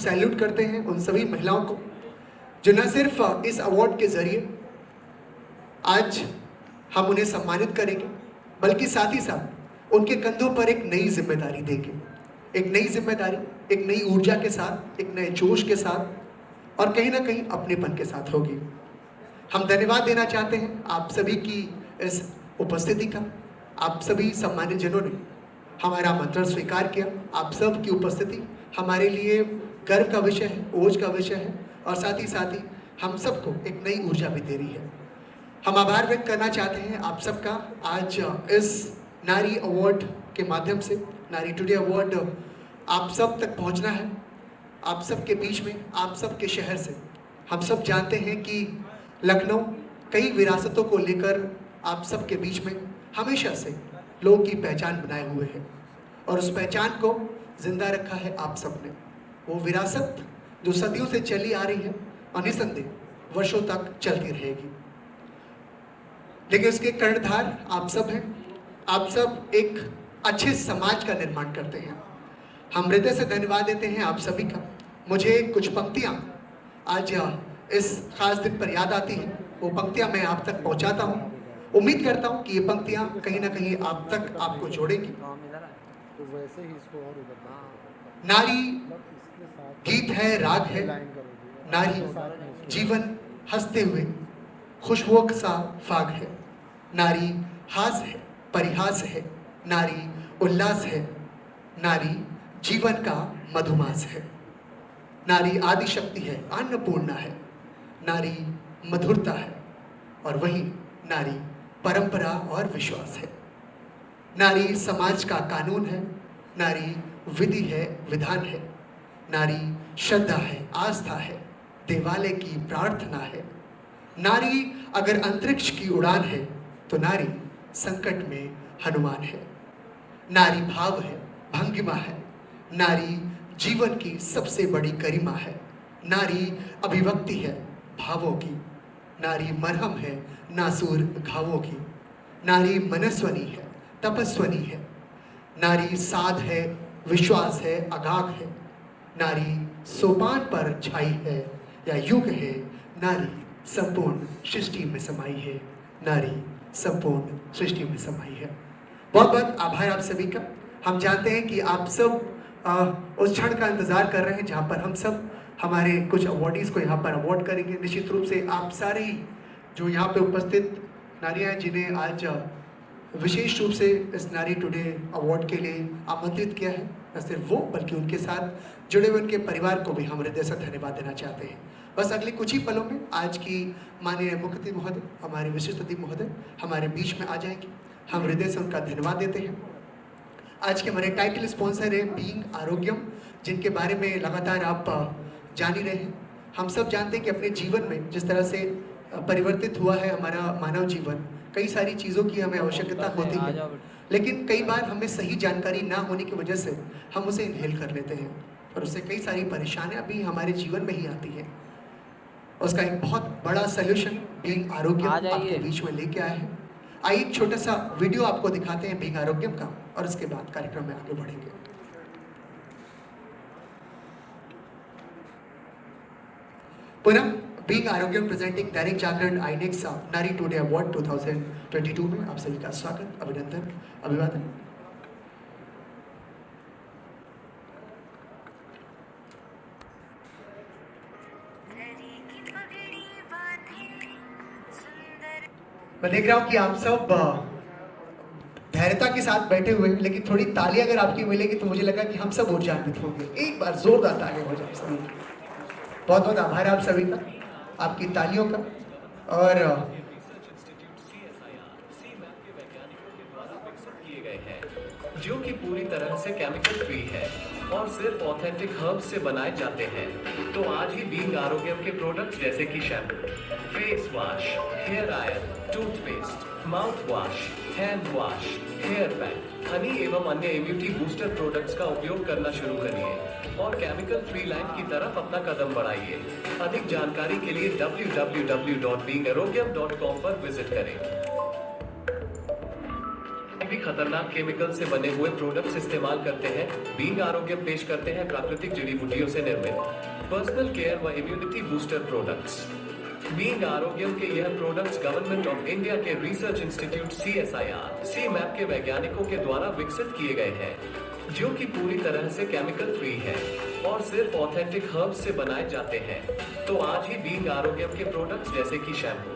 Salute करते हैं उन सभी महिलाओं को जो न सिर्फ इस अवार्ड के जरिए आज हम उन्हें सम्मानित करेंगे, बल्कि साथ ही साथ उनके कंधों पर एक नई जिम्मेदारी देंगे, एक नई जिम्मेदारी, एक नई ऊर्जा के साथ, एक नए जोश के साथ और कहीं ना कहीं अपनेपन के साथ होगी। हम धन्यवाद देना चाहते हैं आप सभी की इस उपस्थिति का। आप सभी सम्मानित जनों ने हमारा आमंत्रण स्वीकार किया। आप सब की उपस्थिति हमारे लिए गर्व का विषय है, ओज का विषय है और साथ ही हम सबको एक नई ऊर्जा भी दे रही है। हम आभार व्यक्त करना चाहते हैं आप सबका। आज इस नारी अवार्ड के माध्यम से, नारी टुडे अवार्ड आप सब तक पहुंचना है, आप सब के बीच में, आप सब के शहर से। हम सब जानते हैं कि लखनऊ कई विरासतों को लेकर आप सब के बीच में हमेशा से लोगों की पहचान बनाए हुए है और उस पहचान को जिंदा रखा है आप सब ने। वो विरासत जो सदियों से चली आ रही है और निसंदेह वर्षों तक चलती रहेगी, लेकिन उसके कर्णधार आप सब हैं। आप सब एक अच्छे समाज का निर्माण करते हैं। हम हृदय से धन्यवाद देते हैं आप सभी का। मुझे कुछ पंक्तियां आज इस खास दिन पर याद आती हैं, वो पंक्तियां मैं आप तक पहुंचाता हूं। उम्मीद करता हूं कि ये पंक्तियां कहीं ना कहीं आप तक आपको जोड़ेंगी। नारी गीत है, राग है, नारी जीवन हंसते हुए खुशबुओं सा फाग है, नारी हास है, परिहास है, नारी उल्लास है, नारी जीवन का मधुमास है, नारी आदि शक्ति है, अन्नपूर्णा है, नारी मधुरता है और वही नारी परंपरा और विश्वास है, नारी समाज का कानून है, नारी विधि है, विधान है, नारी श्रद्धा है, आस्था है, देवालय की प्रार्थना है, नारी अगर अंतरिक्ष की उड़ान है तो नारी संकट में हनुमान है, नारी भाव है, भंगिमा है, नारी जीवन की सबसे बड़ी गरिमा है, नारी अभिव्यक्ति है भावों की, नारी मरहम है नासूर घावों की, नारी मनस्वनी है, तपस्वनी है, नारी साध है, विश्वास है, अगाध है, नारी सोपान पर छाई है या युग है, नारी संपूर्ण सृष्टि में समाई है, नारी संपूर्ण सृष्टि में समाई है। बहुत बहुत आभार आप सभी का। हम जानते हैं कि आप सब उस क्षण का इंतजार कर रहे हैं जहां पर हम सब हमारे कुछ अवार्डीज को यहाँ पर अवार्ड करेंगे। निश्चित रूप से आप सारी जो यहाँ पे उपस्थित नारियां जिन्हें आज विशेष रूप से इस नारी टुडे अवार्ड के लिए आमंत्रित किया है, न सिर्फ वो बल्कि उनके साथ जुड़े हुए उनके परिवार को भी हम हृदय से धन्यवाद देना चाहते हैं। बस अगले कुछ ही पलों में आज की माननीय मुख्य अतिथि महोदय, हमारे विशिष्ट अतिथि महोदय हमारे बीच में आ जाएंगे। हम हृदय से उनका धन्यवाद देते हैं। आज के हमारे टाइटल स्पॉन्सर है बीइंग आरोग्यम, जिनके बारे में लगातार आप जान ही रहे हैं। हम सब जानते हैं कि अपने जीवन में जिस तरह से परिवर्तित हुआ है हमारा मानव जीवन, कई सारी चीज़ों की हमें आवश्यकता होती है, लेकिन कई बार हमें सही जानकारी ना होने की वजह से हम उसे इनहेल कर लेते हैं और उससे कई सारी परेशानियां भी हमारे जीवन में ही आती हैं। उसका एक बहुत बड़ा सोल्यूशन बीइंग आरोग्यम आपके बीच में लेके आए हैं। आइए एक छोटा सा वीडियो आपको दिखाते हैं बीइंग आरोग्यम का और उसके बाद कार्यक्रम में आगे बढ़ेंगे। पुनः बीइंग आरोग्यम प्रेजेंटिंग दैनिक जागरण आईनेक्स नारी टुडे अवार्ड 2022 में आप सभी का स्वागत, अभिनंदन, अभिवादन। मैं देख रहा हूं कि आप सब धैर्यता के साथ बैठे हुए, लेकिन थोड़ी ताली अगर आपकी मिलेगी तो मुझे लगा कि हम सब ऊर्जान्वित होंगे। एक बार जोरदार ताली हो जाए सभी। बहुत बहुत आभार आप सभी का, आपकी तालियों का। और जो कि पूरी तरह से केमिकल फ्री है और सिर्फ ऑथेंटिक हर्ब्स से बनाए जाते हैं। तो आज ही बीइंग आरोग्यम के प्रोडक्ट्स जैसे कि shampoo, face wash, hair oil, toothpaste, mouth wash, hand wash, hair pack, honey एवं अन्य इम्यूनिटी बूस्टर प्रोडक्ट्स का उपयोग करना शुरू करिए और केमिकल फ्री लाइफ की तरफ अपना कदम बढ़ाइए। अधिक जानकारी के लिए www.beingarogyam.com पर विजिट करें। भी खतरनाक केमिकल से बने हुए प्रोडक्ट्स इस्तेमाल करते हैं। बीइंग आरोग्यम पेश करते हैं प्राकृतिक जड़ी बूटियों से निर्मित पर्सनल केयर व इम्यूनिटी बूस्टर प्रोडक्ट्स। बीइंग आरोग्यम के यह प्रोडक्ट्स गवर्नमेंट ऑफ इंडिया के रिसर्च इंस्टीट्यूट CSIR CMAP के वैज्ञानिकों के द्वारा विकसित किए गए हैं, जो कि पूरी तरह से केमिकल फ्री है और सिर्फ ऑथेंटिक हर्ब्स से बनाए जाते हैं। तो आज ही बीइंग आरोग्यम के प्रोडक्ट्स जैसे कि shampoo,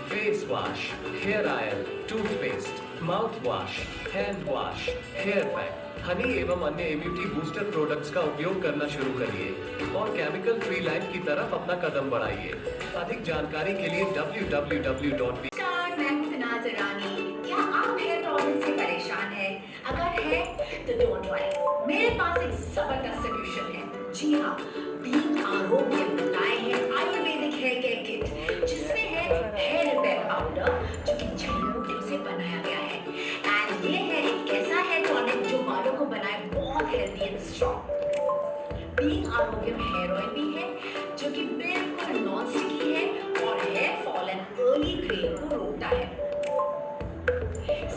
face wash, hair oil, toothpaste, mouth wash, hand wash, hair pack, honey एवं अन्य इम्यूनिटी बूस्टर प्रोडक्ट्स का उपयोग करना शुरू करिए और केमिकल फ्री लाइफ की तरफ अपना कदम बढ़ाइए। अधिक जानकारी के लिए www. नमस्कार, मैं हूं फिनाज ईरानी। क्या आप हेयर प्रॉब्लम से परेशान हैं? अगर है तो डोंट वरी, मेरे पास एक जबरदस्त सॉल्यूशन है। जी हाँ, बीइंग आरोग्य लाए हैं आयुर्वेदिक हेयर केयर किट, जिसमें है हेयर रिपेयर पाउडर जो कि जड़ी बूटियों से बनाया गया है, एंड ये है एक ऐसा हेयर टॉनिक जो बालों को बनाए बहुत healthy and strong. Being Arogyam hair oil भी है जो कि बिल्कुल नॉन स्टिकी है और hair fall and early greying को रोकता है।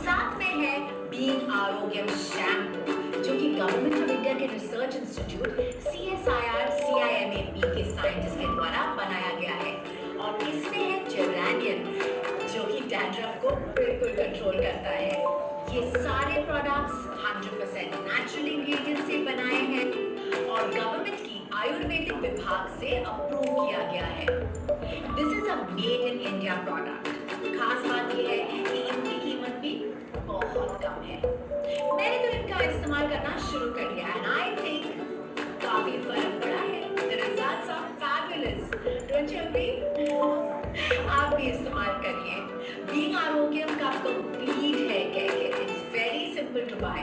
साथ में है बीइंग आरोग्यम शैम्पू जो कि गवर्नमेंट ऑफ इंडिया के रिसर्च इंस्टीट्यूट CSIR CIMAP के साइंटिस्ट के द्वारा बनाया गया है, और इसमें है जेरानियम जो कि डैंड्रफ को बिल्कुल कंट्रोल करता है। ये सारे प्रोडक्ट्स 100% नेचुरल इंग्रेडिएंट से बनाए हैं और गवर्नमेंट की आयुर्वेदिक विभाग से अप्रूव किया गया है। This is a made in India product. खास बात यह है कि इनकी कीमत भी बहुत कम है। मैंने तो इनका इस्तेमाल करना शुरू कर दिया है, आई थिंक काफी फर्क पड़ा है। The results are fabulous. Don't you agree? आप भी इस्तेमाल करिए। बीइंग आरोग्यम का कंप्लीट है care, it's very simple to buy.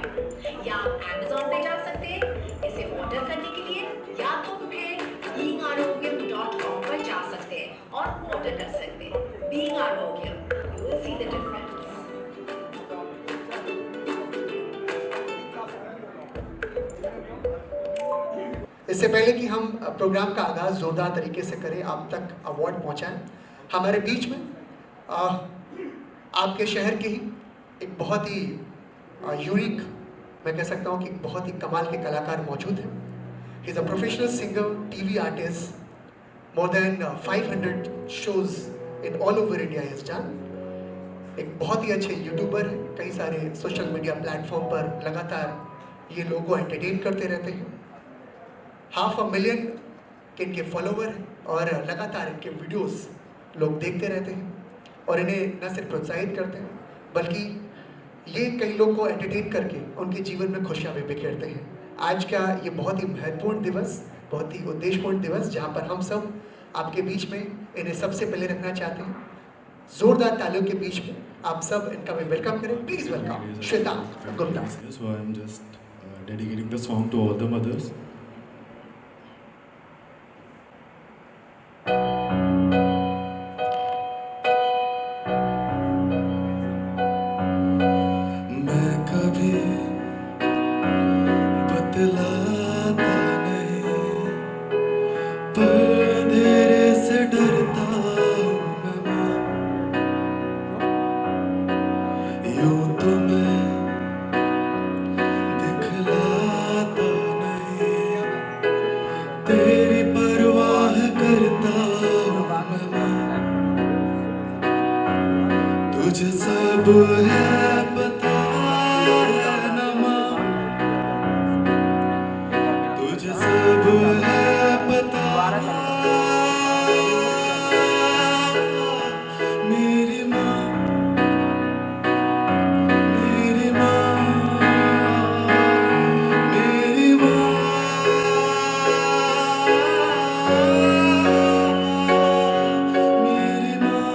या आप Amazon पे जा सकते हैं इसे ऑर्डर करने के लिए, या तो फिर beingarogyam.com पर जा सकते हैं और ऑर्डर कर सकते हैं। Being Arogyam, you will see the difference. इससे पहले कि हम प्रोग्राम का आगाज़ जोरदार तरीके से करें, आप तक अवार्ड पहुंचाएं, हमारे बीच में आपके शहर के ही एक बहुत ही यूनिक, मैं कह सकता हूं कि बहुत ही कमाल के कलाकार मौजूद हैं। He is a professional singer, TV artist, more than 500 shows in all over India is done. एक बहुत ही अच्छे यूट्यूबर हैं, कई सारे सोशल मीडिया प्लेटफॉर्म पर लगातार ये लोगों को एंटरटेन करते रहते हैं। 500,000 के इनके फॉलोवर हैं और लगातार इनके वीडियोस लोग देखते रहते हैं और इन्हें न सिर्फ प्रोत्साहित करते हैं बल्कि ये कई लोग को एंटरटेन करके उनके जीवन में खुशियाँ भी बिखेरते हैं। आज का ये बहुत ही महत्वपूर्ण दिवस, बहुत ही उद्देश्यपूर्ण दिवस, जहाँ पर हम सब आपके बीच में इन्हें सबसे पहले रखना चाहते हैं। जोरदार तालियों के बीच में आप सब इनका भी वेलकम करें। Please welcome Shweta Gupta. So I'm just dedicating the song to all the mothers. मैं कभी बतलाता नहीं, पर अंधेरे से डरता हूँ मैं। यूं तो मैं दिखलाता नहीं, तेरी परवाह करता हूँ मैं। तुझे सब है पता है ना माँ, तुझे सब है पता। मेरी माँ, मेरी माँ, मेरी माँ, मेरी माँ।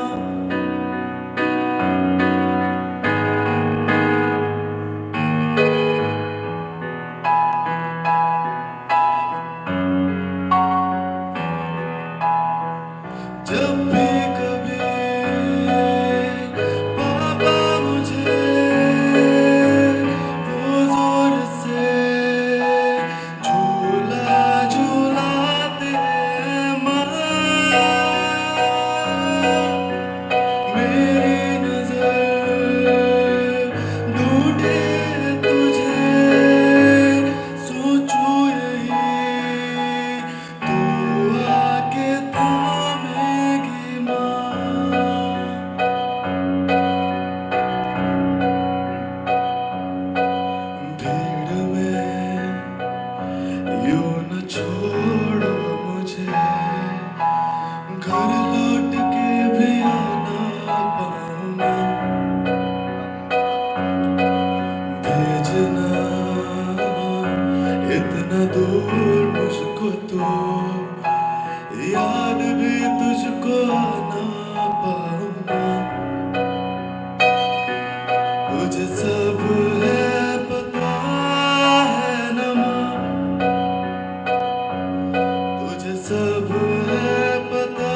तुझे सब है पता है न माँ, तुझे सब है पता।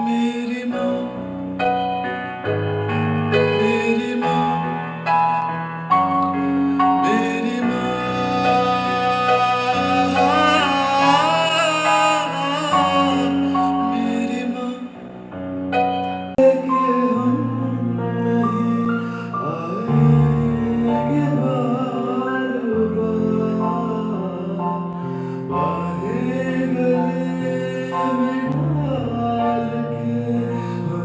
मेरी माँ, मेरी माँ, मेरी माँ, मेरी माँ के हम नहीं आएंगे बार बार, बाहें गले में डाल के हम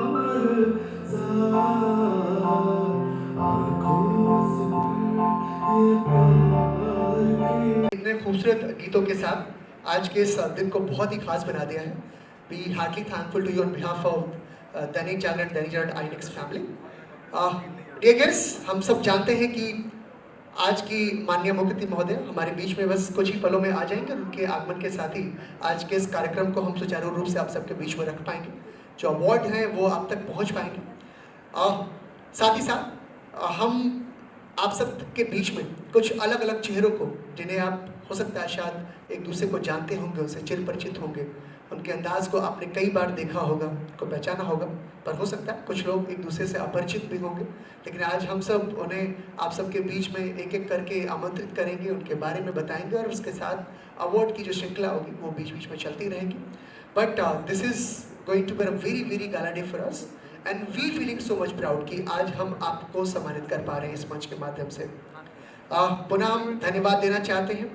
रोए ज़ार ज़ार, आँखों से ये प्यार की। इतने खूबसूरत गीतों के साथ आज के इस दिन को बहुत ही खास बना दिया है। We heartly thankful to you on behalf of Dainik Jagran iNext family. Dear guests, हम सब जानते हैं कि आज की माननीय मुख्यमंत्री महोदय हमारे बीच में बस कुछ ही पलों में आ जाएंगे। उनके आगमन के साथ ही आज के इस कार्यक्रम को हम सुचारू रूप से आप सबके बीच में रख पाएंगे। जो अवार्ड हैं वो आप तक पहुंच पाएंगे। साथ ही साथ हम आप सब के बीच में कुछ अलग अलग चेहरों को, जिन्हें आप हो सकता है शायद एक दूसरे को जानते होंगे, उनसे चिर परिचित होंगे, उनके अंदाज को आपने कई बार देखा होगा, उनको पहचाना होगा, पर हो सकता है कुछ लोग एक दूसरे से अपरिचित भी होंगे। लेकिन आज हम सब उन्हें आप सबके बीच में एक एक करके आमंत्रित करेंगे, उनके बारे में बताएंगे और उसके साथ अवार्ड की जो श्रृंखला होगी वो बीच बीच में चलती रहेगी। But this is going to be a very very gala day for us and we feeling so much proud कि आज हम आपको सम्मानित कर पा रहे हैं इस मंच के माध्यम से। पुनः हम धन्यवाद देना चाहते हैं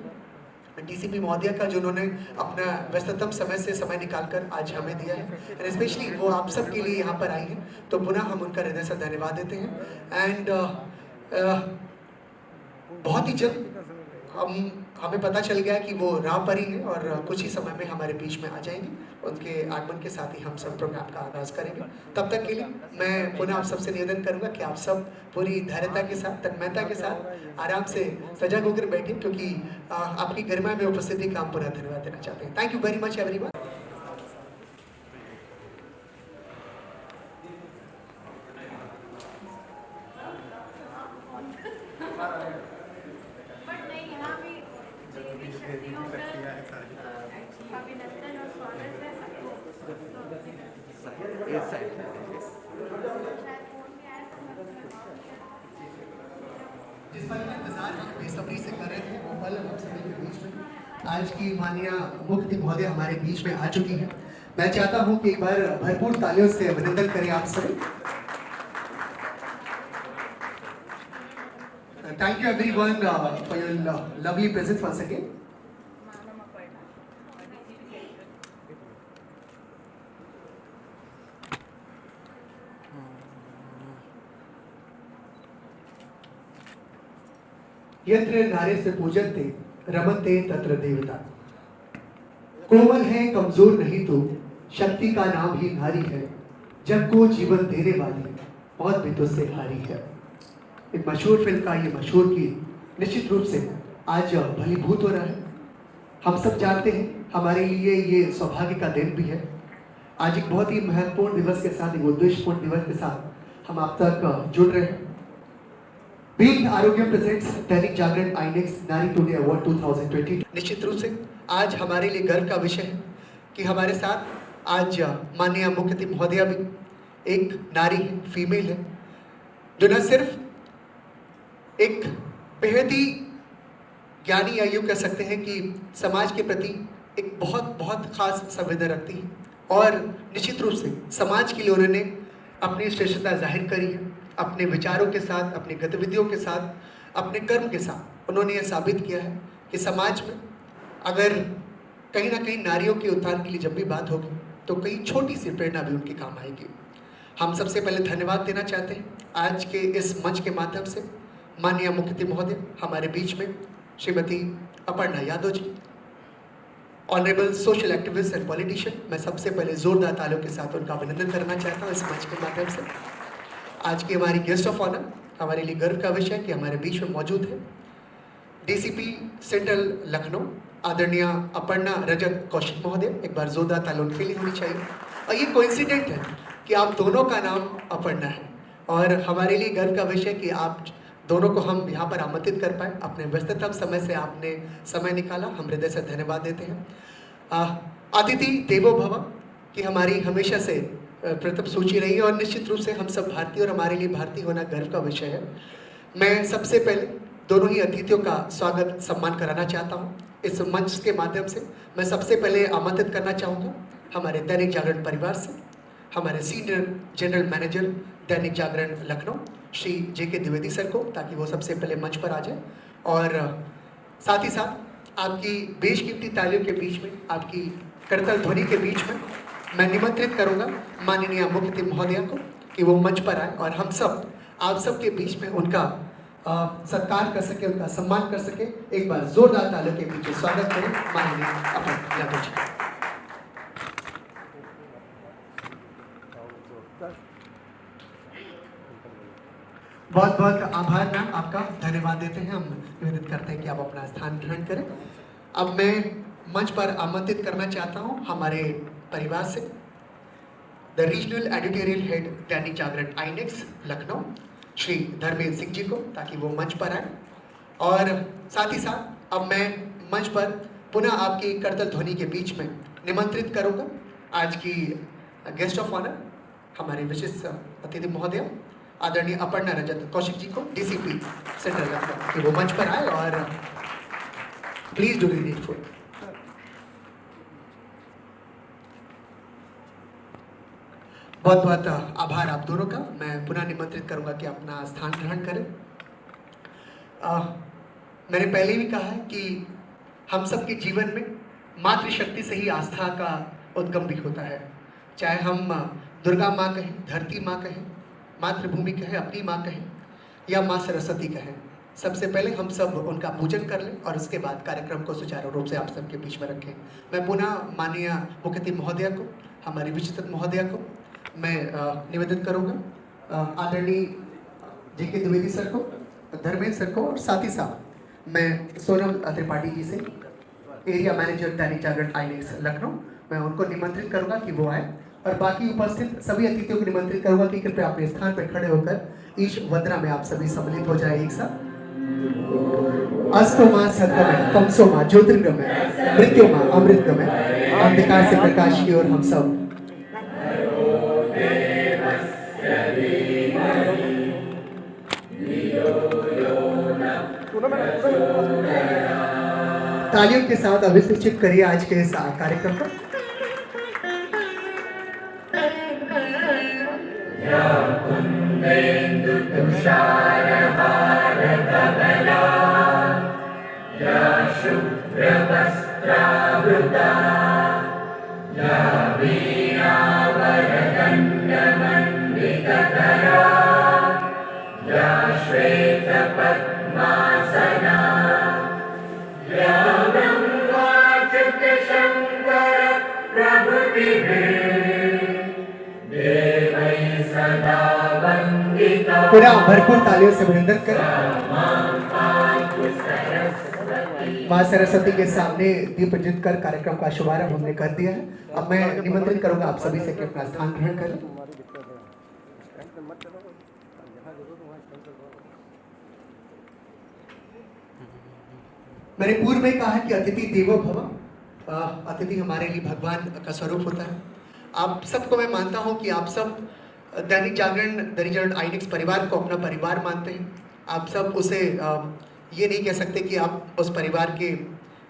डीसीपी महोदय का, जो उन्होंने अपना व्यस्ततम समय से समय निकालकर आज हमें दिया है एंड स्पेशली वो आप सब के लिए यहाँ पर आई हैं, तो पुनः हम उनका हृदय से धन्यवाद देते हैं। एंड बहुत ही जल्द हमें पता चल गया कि वो राह पर ही हैं और कुछ ही समय में हमारे बीच में आ जाएंगे। उनके आगमन के साथ ही हम सब प्रोग्राम का आगाज करेंगे। तब तक के लिए मैं पुनः आप सबसे निवेदन करूंगा कि आप सब पूरी धैर्यता के साथ, तन्मयता के साथ आराम से सजग होकर बैठे, क्योंकि आपकी गरिमा में उपस्थिति का हम पुनः धन्यवाद देना चाहते हैं। Thank you very much everyone. जिस पल का इंतजार हम बेसब्री से कर रहे थे वो पल हम सभी के बीच में आज की माननीय मुख्यमंत्री महोदय हमारे बीच में आ चुकी है। मैं चाहता हूं कि एक बार भरपूर तालियों से अभिनंदन करें आप सभी। Thank you everyone for your lovely presence once again. यत्र नारे से पूजनते रमनते तत्र देवता। कोमल है कमजोर नहीं तो शक्ति का नाम ही नारी है, जग को जीवन देने वाली मौत भी तो से हारी है। एक मशहूर फिल्म का ये मशहूर गीत निश्चित रूप से आज भलीभूत हो रहा है। हम सब जानते हैं हमारे लिए ये सौभाग्य का दिन भी है। आज एक बहुत ही महत्वपूर्ण दिवस के साथ, एक उद्देश्यपूर्ण दिवस के साथ हम आप तक जुड़ रहे हैं। बीइंग आरोग्य प्रेजेंट्स दैनिक जागरण आईनेक्स नारी टुडे अवार्ड 2020। निश्चित रूप से आज हमारे लिए गर्व का विषय है कि हमारे साथ आज माननीय मुख्यमंत्री महोदया भी एक नारी है, फीमेल है, जो न सिर्फ एक बेहद ही ज्ञानी या यूँ कह सकते हैं कि समाज के प्रति एक बहुत बहुत खास संवेदना रखती है और निश्चित रूप से समाज के लिए उन्होंने अपनी श्रेष्ठता जाहिर करी है। अपने विचारों के साथ, अपनी गतिविधियों के साथ, अपने कर्म के साथ उन्होंने यह साबित किया है कि समाज में अगर कहीं ना कहीं नारियों के उत्थान के लिए जब भी बात होगी तो कई छोटी सी प्रेरणा भी उनके काम आएगी। हम सबसे पहले धन्यवाद देना चाहते हैं आज के इस मंच के माध्यम से माननीय मुख्यमंत्री महोदय हमारे बीच में श्रीमती Aparna Yadav ji, honourable social activist and politician. मैं सबसे पहले जोरदार तालियों के साथ उनका अभिनंदन करना चाहता हूँ इस मंच के माध्यम से। आज की हमारी गेस्ट ऑफ ऑनर, हमारे लिए गर्व का विषय कि हमारे बीच में मौजूद है डीसीपी सेंट्रल लखनऊ आदरणीय अपर्णा रजत कौशिक महोदय, एक बार जोरदार ताली उनके लिए होनी चाहिए। और ये कोइंसिडेंट है कि आप दोनों का नाम अपर्णा है और हमारे लिए गर्व का विषय कि आप दोनों को हम यहाँ पर आमंत्रित कर पाए। अपने व्यस्ततम समय से आपने समय निकाला, हम हृदय से धन्यवाद देते हैं। अतिथि देवो भव की हमारी हमेशा से प्रथम सूची रही है और निश्चित रूप से हम सब भारतीय और हमारे लिए भारतीय होना गर्व का विषय है। मैं सबसे पहले दोनों ही अतिथियों का स्वागत सम्मान कराना चाहता हूँ। इस मंच के माध्यम से मैं सबसे पहले आमंत्रित करना चाहूँगा हमारे दैनिक जागरण परिवार से हमारे senior general manager Dainik Jagran Lucknow Shri JK Dwivedi sir को, ताकि वो सबसे पहले मंच पर आ जाए। और साथ ही साथ आपकी बेशकीमती तालियों के बीच में, आपकी करतल ध्वनि के बीच में मैं निमंत्रित करूंगा माननीय मुख्य अतिथि महोदया को कि वो मंच पर आए और हम सब आप सबके बीच में उनका सत्कार कर सके, उनका सम्मान कर सके। एक बार जोरदार तालियों के बीच स्वागत करें माननीय अपर्णा यादव जी। बहुत बहुत आभार मैम, आपका धन्यवाद देते हैं। हम निवेदित करते हैं कि आप अपना स्थान ग्रहण करें। अब मैं मंच पर आमंत्रित करना चाहता हूं हमारे परिवार से द रीजनल एडिटोरियल हेड दैनिक जागरण आईनेक्स लखनऊ श्री धर्मेंद्र सिंह जी को, ताकि वो मंच पर आए। और साथ ही साथ अब मैं मंच पर पुनः आपकी करतल ध्वनि के बीच में निमंत्रित करूंगा आज की गेस्ट ऑफ ऑनर हमारे विशिष्ट अतिथि महोदय आदरणीय अपर्णा रजत कौशिक जी को, DCP सेंट्रल लखनऊ, कि वो मंच पर आए और प्लीज डू नीडफुल। बहुत बहुत आभार आप दोनों का। मैं पुनः निमंत्रित करूंगा कि अपना स्थान ग्रहण करें। मैंने पहले भी कहा है कि हम सबके जीवन में मातृशक्ति से ही आस्था का उद्गम भी होता है। चाहे हम दुर्गा माँ कहें, धरती माँ कहें, मातृभूमि कहें, अपनी माँ कहें या माँ सरस्वती कहें, सबसे पहले हम सब उनका पूजन कर लें और उसके बाद कार्यक्रम को सुचारू रूप से आप सबके बीच में रखें। मैं पुनः माननीय मुख्य अतिथि महोदया को, हमारी विशिष्ट महोदया को मैं निवेदन करूँगा, आदरणीय JK द्विवेदी सर को, धर्मेंद्र सर को, और साथ ही साथ मैं सोनम त्रिपाठी जी से, एरिया मैनेजर दैनिक जागरण आईनेक्स लखनऊ, मैं उनको निमंत्रित करूँगा कि वो आए। और बाकी उपस्थित सभी अतिथियों को निमंत्रित करूँगा कि कृपया अपने स्थान पर खड़े होकर ईश वंदना में आप सभी सम्मिलित हो जाए एक साथ। अस्तो माँ सत्गमय, तमसो माँ ज्योतिर्गमय, मृत्यु माँ अमृतगमय, अंधकार से प्रकाश की ओर हम सब तालियों के साथ अभिसूचित करिए आज के इस कार्यक्रम को। पूरा भरपूर तालियों से अभिनंदन करें। मां सरस्वती के सामने दीप प्रज्वलित कर कार्यक्रम का शुभारंभ हमने कर दिया है। अब मैं निमंत्रित करूंगा आप सभी से कि अपना स्थान ग्रहण करें। मैंने पूर्व में कहा कि अतिथि देवो भव, अतिथि हमारे लिए भगवान का स्वरूप होता है। आप सबको मैं मानता हूं कि आप सब दैनिक जागरण आईनेक्स परिवार को अपना परिवार मानते हैं। आप सब उसे ये नहीं कह सकते कि आप उस परिवार के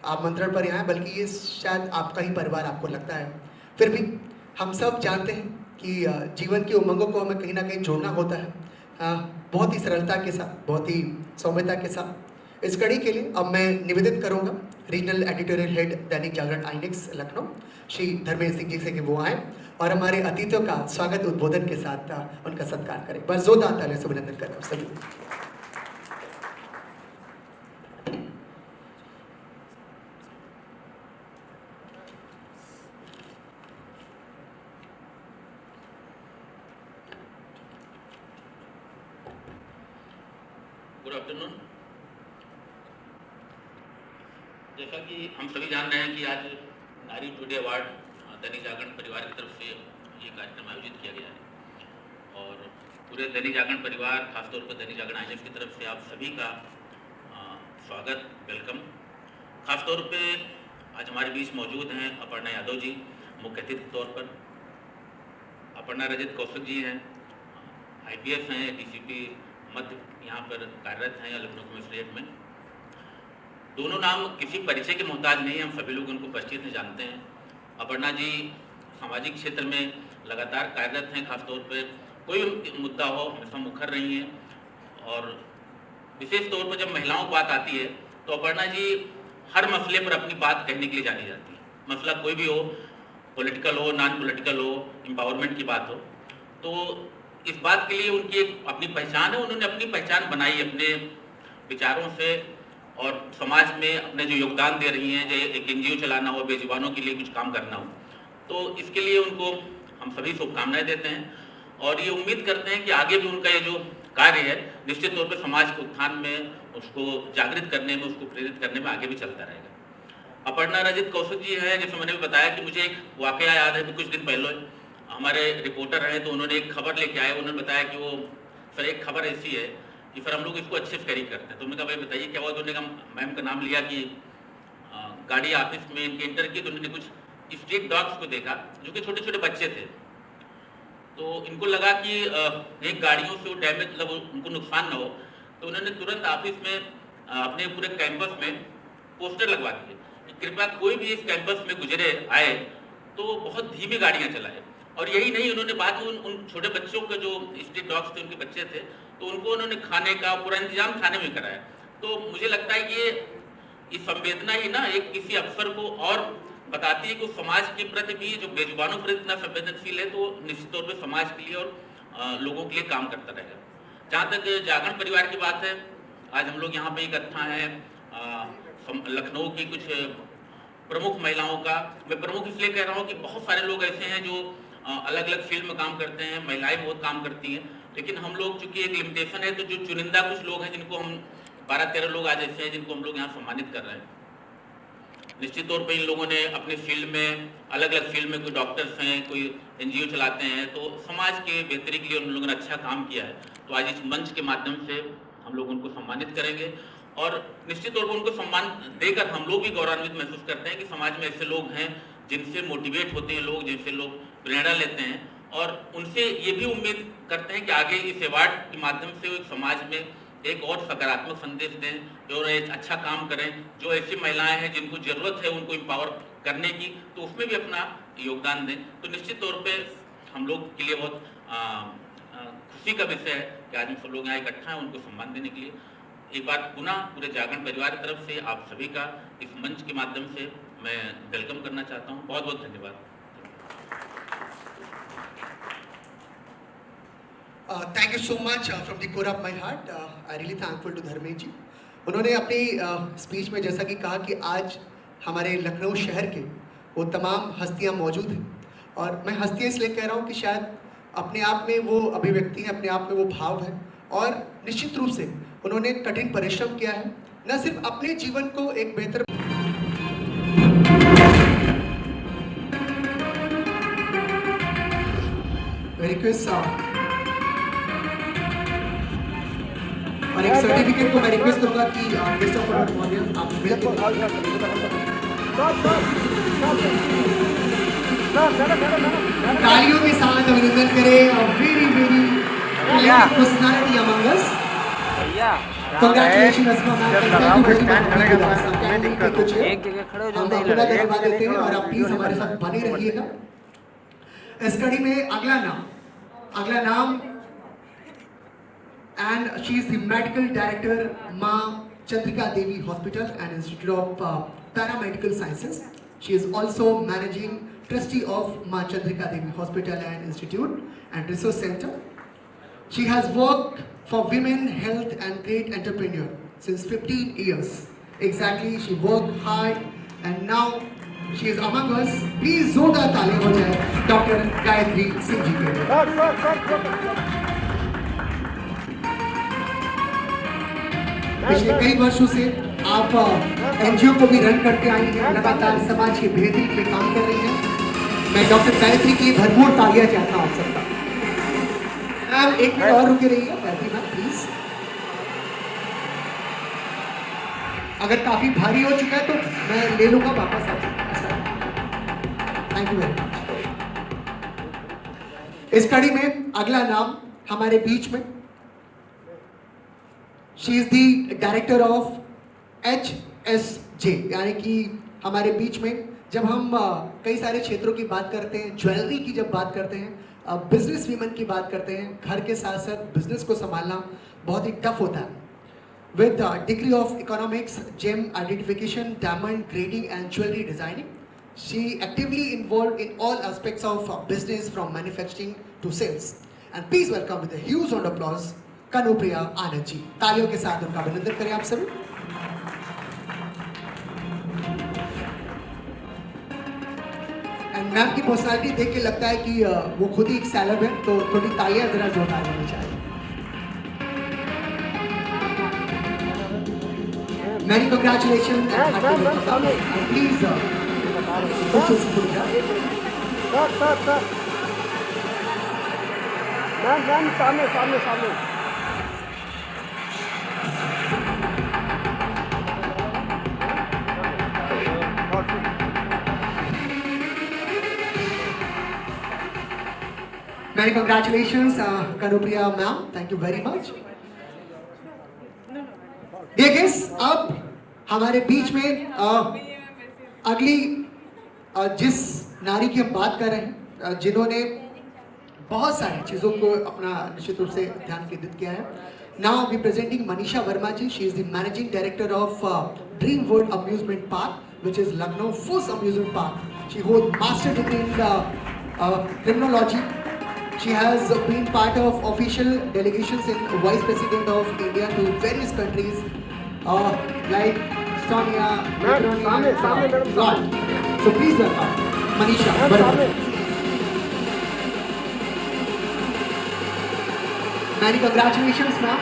आमंत्रण पर आए, बल्कि ये शायद आपका ही परिवार आपको लगता है। फिर भी हम सब जानते हैं कि जीवन की उमंगों को हमें कहीं ना कहीं जोड़ना होता है, बहुत ही सरलता के साथ, बहुत ही सौम्यता के साथ। इस कड़ी के लिए अब मैं निवेदित करूंगा रीजनल एडिटोरियल हेड दैनिक जागरण आईनेक्स लखनऊ श्री धर्मेंद्र सिंह जी से कि वो आए और हमारे अतिथियों का स्वागत उद्बोधन के साथ उनका सत्कार करें। बस जोरदार तालियों से अभिनंदन करें आप सभी। Good afternoon. जैसा कि हम सभी जान रहे हैं कि आज नारी टुडे अवार्ड दैनिक जागरण परिवार की तरफ से ये कार्यक्रम आयोजित किया गया है और पूरे दैनिक जागरण परिवार, खासतौर पर दैनिक जागरण INF की तरफ से आप सभी का स्वागत, वेलकम। खासतौर पे आज हमारे बीच मौजूद हैं अपर्णा यादव जी मुख्य अतिथि के तौर पर। अपर्णा रजत कौशिक जी हैं, IPS हैं, DCP मध्य यहाँ पर कार्यरत हैं लखनऊ कमिश्नरेट में। दोनों नाम किसी परिचय के मोहताज नहीं है, हम सभी लोग उनको परिचित हैं, जानते हैं। अपर्णा जी सामाजिक क्षेत्र में लगातार कार्यरत हैं, खासतौर पर कोई मुद्दा हो हमेशा मुखर रही हैं और विशेष तौर पर जब महिलाओं की बात आती है तो अपर्णा जी हर मसले पर अपनी बात कहने के लिए जानी जाती है। मसला कोई भी हो, पॉलिटिकल हो, नॉन पॉलिटिकल हो, एम्पावरमेंट की बात हो, तो इस बात के लिए उनकी एक अपनी पहचान है। उन्होंने अपनी पहचान बनाई अपने विचारों से और समाज में अपने जो योगदान दे रही हैं, चाहे एक NGO चलाना हो, बेजुबानों के लिए कुछ काम करना हो, तो इसके लिए उनको हम सभी शुभकामनाएं देते हैं और ये उम्मीद करते हैं कि आगे भी उनका ये जो कार्य है निश्चित तौर पर समाज के उत्थान में, उसको जागृत करने में, उसको प्रेरित करने में आगे भी चलता रहेगा। अपर्णा रजत कौशिक जी हैं, जैसे मैंने बताया कि मुझे एक वाकया याद है कि कुछ दिन पहले हमारे रिपोर्टर रहे तो उन्होंने एक खबर लेके आए। उन्होंने बताया कि वो सर एक खबर ऐसी है कि फिर हम लोग इसको अच्छे से कैरी करते हैं। तो उन्होंने कहा भाई बताइए क्या हुआ। तो उन्होंने कहा, मैम का नाम लिया कि गाड़ी ऑफिस में इनके इंटर की, तो उन्होंने कुछ स्ट्रीट डॉग्स को देखा जो कि छोटे छोटे बच्चे थे। तो इनको लगा कि एक गाड़ियों से वो डैमेज, मतलब उनको नुकसान ना हो, तो उन्होंने तुरंत ऑफिस में अपने पूरे कैंपस में पोस्टर लगवा दिए कि कृपया कोई भी इस कैंपस में गुजरे आए तो बहुत धीमी गाड़ियाँ चलाए। और यही नहीं, उन्होंने बात उन छोटे बच्चों के जो स्ट्रीट डॉग्स थे, उनके बच्चे थे, तो उनको उन्होंने खाने का पूरा इंतजाम थाने में कराया। तो मुझे लगता है कि ये संवेदना ही ना एक किसी अफसर को और बताती है कि समाज के प्रति भी, जो बेजुबानों पर इतना संवेदनशील है, तो निश्चित तौर पर समाज के लिए और लोगों के लिए काम करता रहेगा। जहाँ तक जागरण परिवार की बात है, आज हम लोग यहाँ पे इकट्ठा हैं लखनऊ की कुछ प्रमुख महिलाओं का। मैं प्रमुख इसलिए कह रहा हूँ कि बहुत सारे लोग ऐसे हैं जो अलग अलग फील्ड में काम करते हैं, महिलाएं बहुत काम करती हैं, लेकिन हम लोग चूंकि एक लिमिटेशन है, तो जो चुनिंदा कुछ लोग हैं जिनको हम 12-13 लोग आज ऐसे हैं जिनको हम लोग यहाँ सम्मानित कर रहे हैं। निश्चित तौर पे इन लोगों ने अपने फील्ड में, अलग अलग फील्ड में, कोई डॉक्टर्स हैं, कोई NGO चलाते हैं, तो समाज के बेहतरी के लिए उन लोगों ने अच्छा काम किया है। तो आज इस मंच के माध्यम से हम लोग उनको सम्मानित करेंगे और निश्चित तौर पर उनको सम्मान देकर हम लोग भी गौरवान्वित महसूस करते हैं कि समाज में ऐसे लोग हैं जिनसे मोटिवेट होते हैं लोग, जिनसे लोग प्रेरणा लेते हैं और उनसे ये भी उम्मीद करते हैं कि आगे इस अवार्ड के माध्यम से समाज में एक और सकारात्मक संदेश दें और एक अच्छा काम करें। जो ऐसी महिलाएं हैं जिनको ज़रूरत है उनको एम्पावर करने की, तो उसमें भी अपना योगदान दें। तो निश्चित तौर पे हम लोग के लिए बहुत खुशी का विषय है कि आज हम सब लोग यहाँ इकट्ठा हैं उनको सम्मान देने के लिए। एक बार पुनः पूरे जागरण परिवार की तरफ से आप सभी का इस मंच के माध्यम से मैं वेलकम करना चाहता हूँ। बहुत बहुत धन्यवाद। Thank you so much from the core of my heart. I really thankful to Dharmesh जी। उन्होंने अपनी स्पीच में जैसा कि कहा कि आज हमारे लखनऊ शहर के वो तमाम हस्तियां मौजूद हैं और मैं हस्तियां इसलिए कह रहा हूँ कि शायद अपने आप में वो अभिव्यक्ति है, अपने आप में वो भाव है और निश्चित रूप से उन्होंने कठिन परिश्रम किया है, न सिर्फ अपने जीवन को एक बेहतर रिक्वेस्ट और एक सर्टिफिकेट को मैं रिक्वेस्ट करूंगा कि मिस्टर फॉरवर्ड महोदय आप मिलकर तालियों के साथ अभिनंदन करें और वेरी वेरी पर्सनालिटी अमंग अस। कांग्रेचुलेशन अस्मा मैम, एक जगह खड़े हो जाओ, धन्यवाद देते हैं और आप प्लीज हमारे साथ बने रहिएगा। इस कड़ी में अगला नाम and she is the medical director Ma Chandrika Devi Hospital and Institute of Paramedical Sciences. She is also managing trustee of Ma Chandrika Devi Hospital and Institute and Research Center. She has worked for women, health and great entrepreneur since 15 years. Exactly, she worked hard and now she is among us. Please जोरदार तालियां हो जाए doctor Gayatri Singh ji के लिए। पिछले कई वर्षों से आप एनजीओ को भी रन करके आई हैं, लगातार समाज की बेहतरी पे काम कर रही हैं। मैं डॉक्टर गायत्री के लिए भरपूर तालियां चाहता हूं आप सबका। मैम एक मिनट और रुके रहिए गायत्री मैम प्लीज। अगर काफी भारी हो चुका है तो मैं ले लूंगा वापस आपसे। Thank you very much. इस कड़ी में अगला नाम हमारे बीच में, she is the director of HSJ, यानी कि हमारे बीच में जब हम कई सारे क्षेत्रों की बात करते हैं, ज्वेलरी की जब बात करते हैं, बिजनेस वीमन की बात करते हैं, घर के साथ साथ बिजनेस को संभालना बहुत ही टफ होता है। With degree of economics, gem identification, diamond grading and jewelry designing, she actively involved in all aspects of business from manufacturing to sales. And please welcome with a huge round of applause, Kanupriya Anand ji. तालियों के साथ उनका अभिनंदन करें आप सभी। Ma'am की personality देख के लगता है कि वो खुद ही एक सेलेब है, तो थोड़ी तालियां जरा जोरदार होनी चाहिए। Many congratulations and happy birthday. Please, push this photograph. Sir ma'am सामने Many congratulations, Kanupriya ma'am. Thank you very much. Dear guests, अब हमारे बीच में अगली जिस नारी की हम बात कर रहे हैं, जिन्होंने बहुत सारी चीज़ों को अपना निश्चित रूप से ध्यान केंद्रित किया है। Now we presenting Manisha Verma ji. She is the managing director of Dream World Amusement Park, which is Lucknow first amusement park. She holds master degree in criminology. She has been part of official delegations in Vice President of India to various countries like Estonia, Lithuania, and lot. So please welcome Manisha Verma. Many congratulations, ma'am.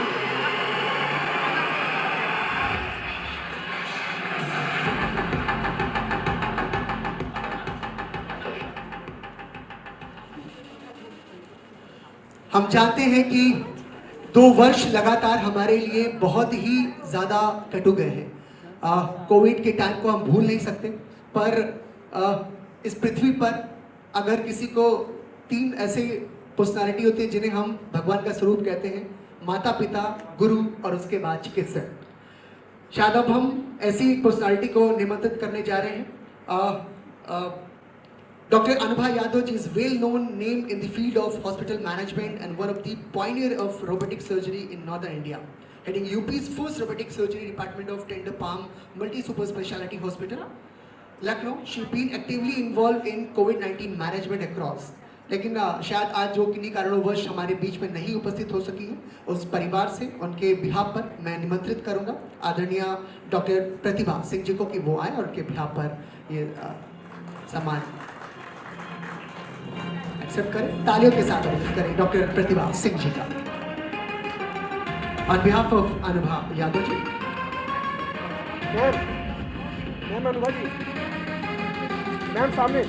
हम जानते हैं कि 2 वर्ष लगातार हमारे लिए बहुत ही ज़्यादा कटु गए हैं। कोविड के टाइम को हम भूल नहीं सकते, पर इस पृथ्वी पर अगर किसी को 3 ऐसे पर्सनालिटी होती है जिन्हें हम भगवान का स्वरूप कहते हैं, माता पिता, गुरु और उसके बाद चिकित्सक। शायद अब हम ऐसी पर्सनालिटी को निमंत्रित करने जा रहे हैं। Dr. Anubha Yadav ji is well known name in the field of hospital management and one of the pioneer of robotic surgery in northern India, heading UP's first robotic surgery department of Tender Palm Multi Super Speciality Hospital, Lucknow. She been actively involved in COVID-19 management across. लेकिन शायद आज जो किन्हीं कारणोंवश हमारे बीच में नहीं उपस्थित हो सकी है, उस परिवार से उनके बिहाफ पर मैं निमंत्रित करूंगा आदरणीय डॉक्टर प्रतिभा सिंह जी को कि वो आए और उनके बिहाफ पर ये सम्मान एक्सेप्ट करें। तालियों के साथ अभिनंदन करें डॉक्टर प्रतिभा सिंह जी का। On behalf of Anubha Yadav ji. Ma'am Anubha ji, ma'am सामने।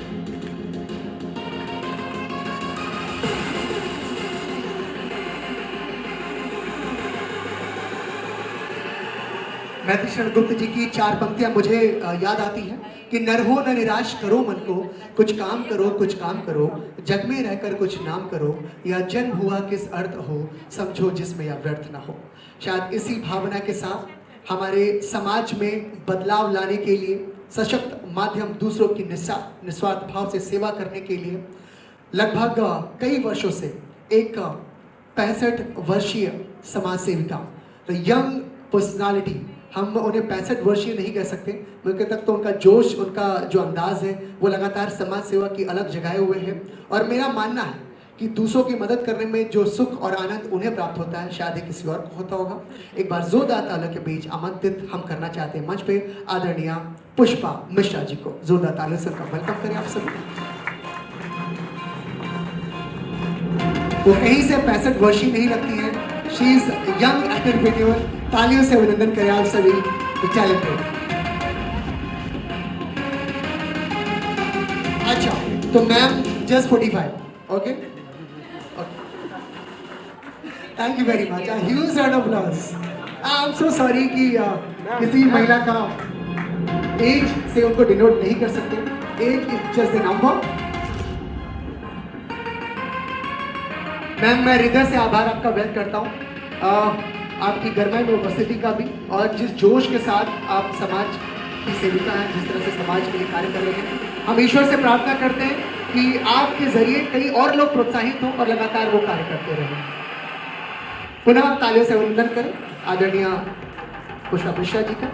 मैथिली गुप्त जी की 4 पंक्तियां मुझे याद आती हैं कि नर हो न निराश करो मन को, कुछ काम करो, जग में रहकर कुछ नाम करो, या जन्म हुआ किस अर्थ हो, समझो जिसमें या व्यर्थ ना हो। शायद इसी भावना के साथ हमारे समाज में बदलाव लाने के लिए, सशक्त माध्यम दूसरों की निस्वार्थ भाव से सेवा करने के लिए लगभग कई वर्षों से एक 65 वर्षीय समाज सेविका, यंग पर्सनालिटी, हम उन्हें 65 वर्षीय नहीं कह सकते, मुझे तक तो उनका जोश, उनका जो अंदाज है वो लगातार समाज सेवा की अलग जगाए हुए हैं। और मेरा मानना है कि दूसरों की मदद करने में जो सुख और आनंद उन्हें प्राप्त होता है शायद ही किसी और को होता होगा। एक बार जोरदार तालियों के बीच आमंत्रित हम करना चाहते हैं मंच पे आदरणीय पुष्पा मिश्रा जी को। जोरदार तालियों से उनका वेलकम करें आप सभी। वो कहीं से 65 वर्षीय नहीं लगती है, शी इज यंग एंटरप्रेन्योर। तालियों से अभिनंदन करें आप सभी टैलेंटेड। अच्छा, तो ma'am just 45, okay? Thank you very much, huge round of applause. I am so sorry कि किसी महिला का एज से उनको डिनोट नहीं कर सकते, age is just the number. Ma'am मैं हृदय से आभार आपका व्यक्त करता हूँ आपकी गर्माई में उपस्थिति का भी, और जिस जोश के साथ आप समाज की सेविका हैं, जिस तरह से समाज के लिए कार्य कर रहे हैं। हम ईश्वर से प्रार्थना करते हैं कि आपके जरिए कई और लोग प्रोत्साहित हों और लगातार वो कार्य करते रहें। पुनः तालियों से अभिनंदन करें आदरणीय पुष्पा मिश्रा जी का।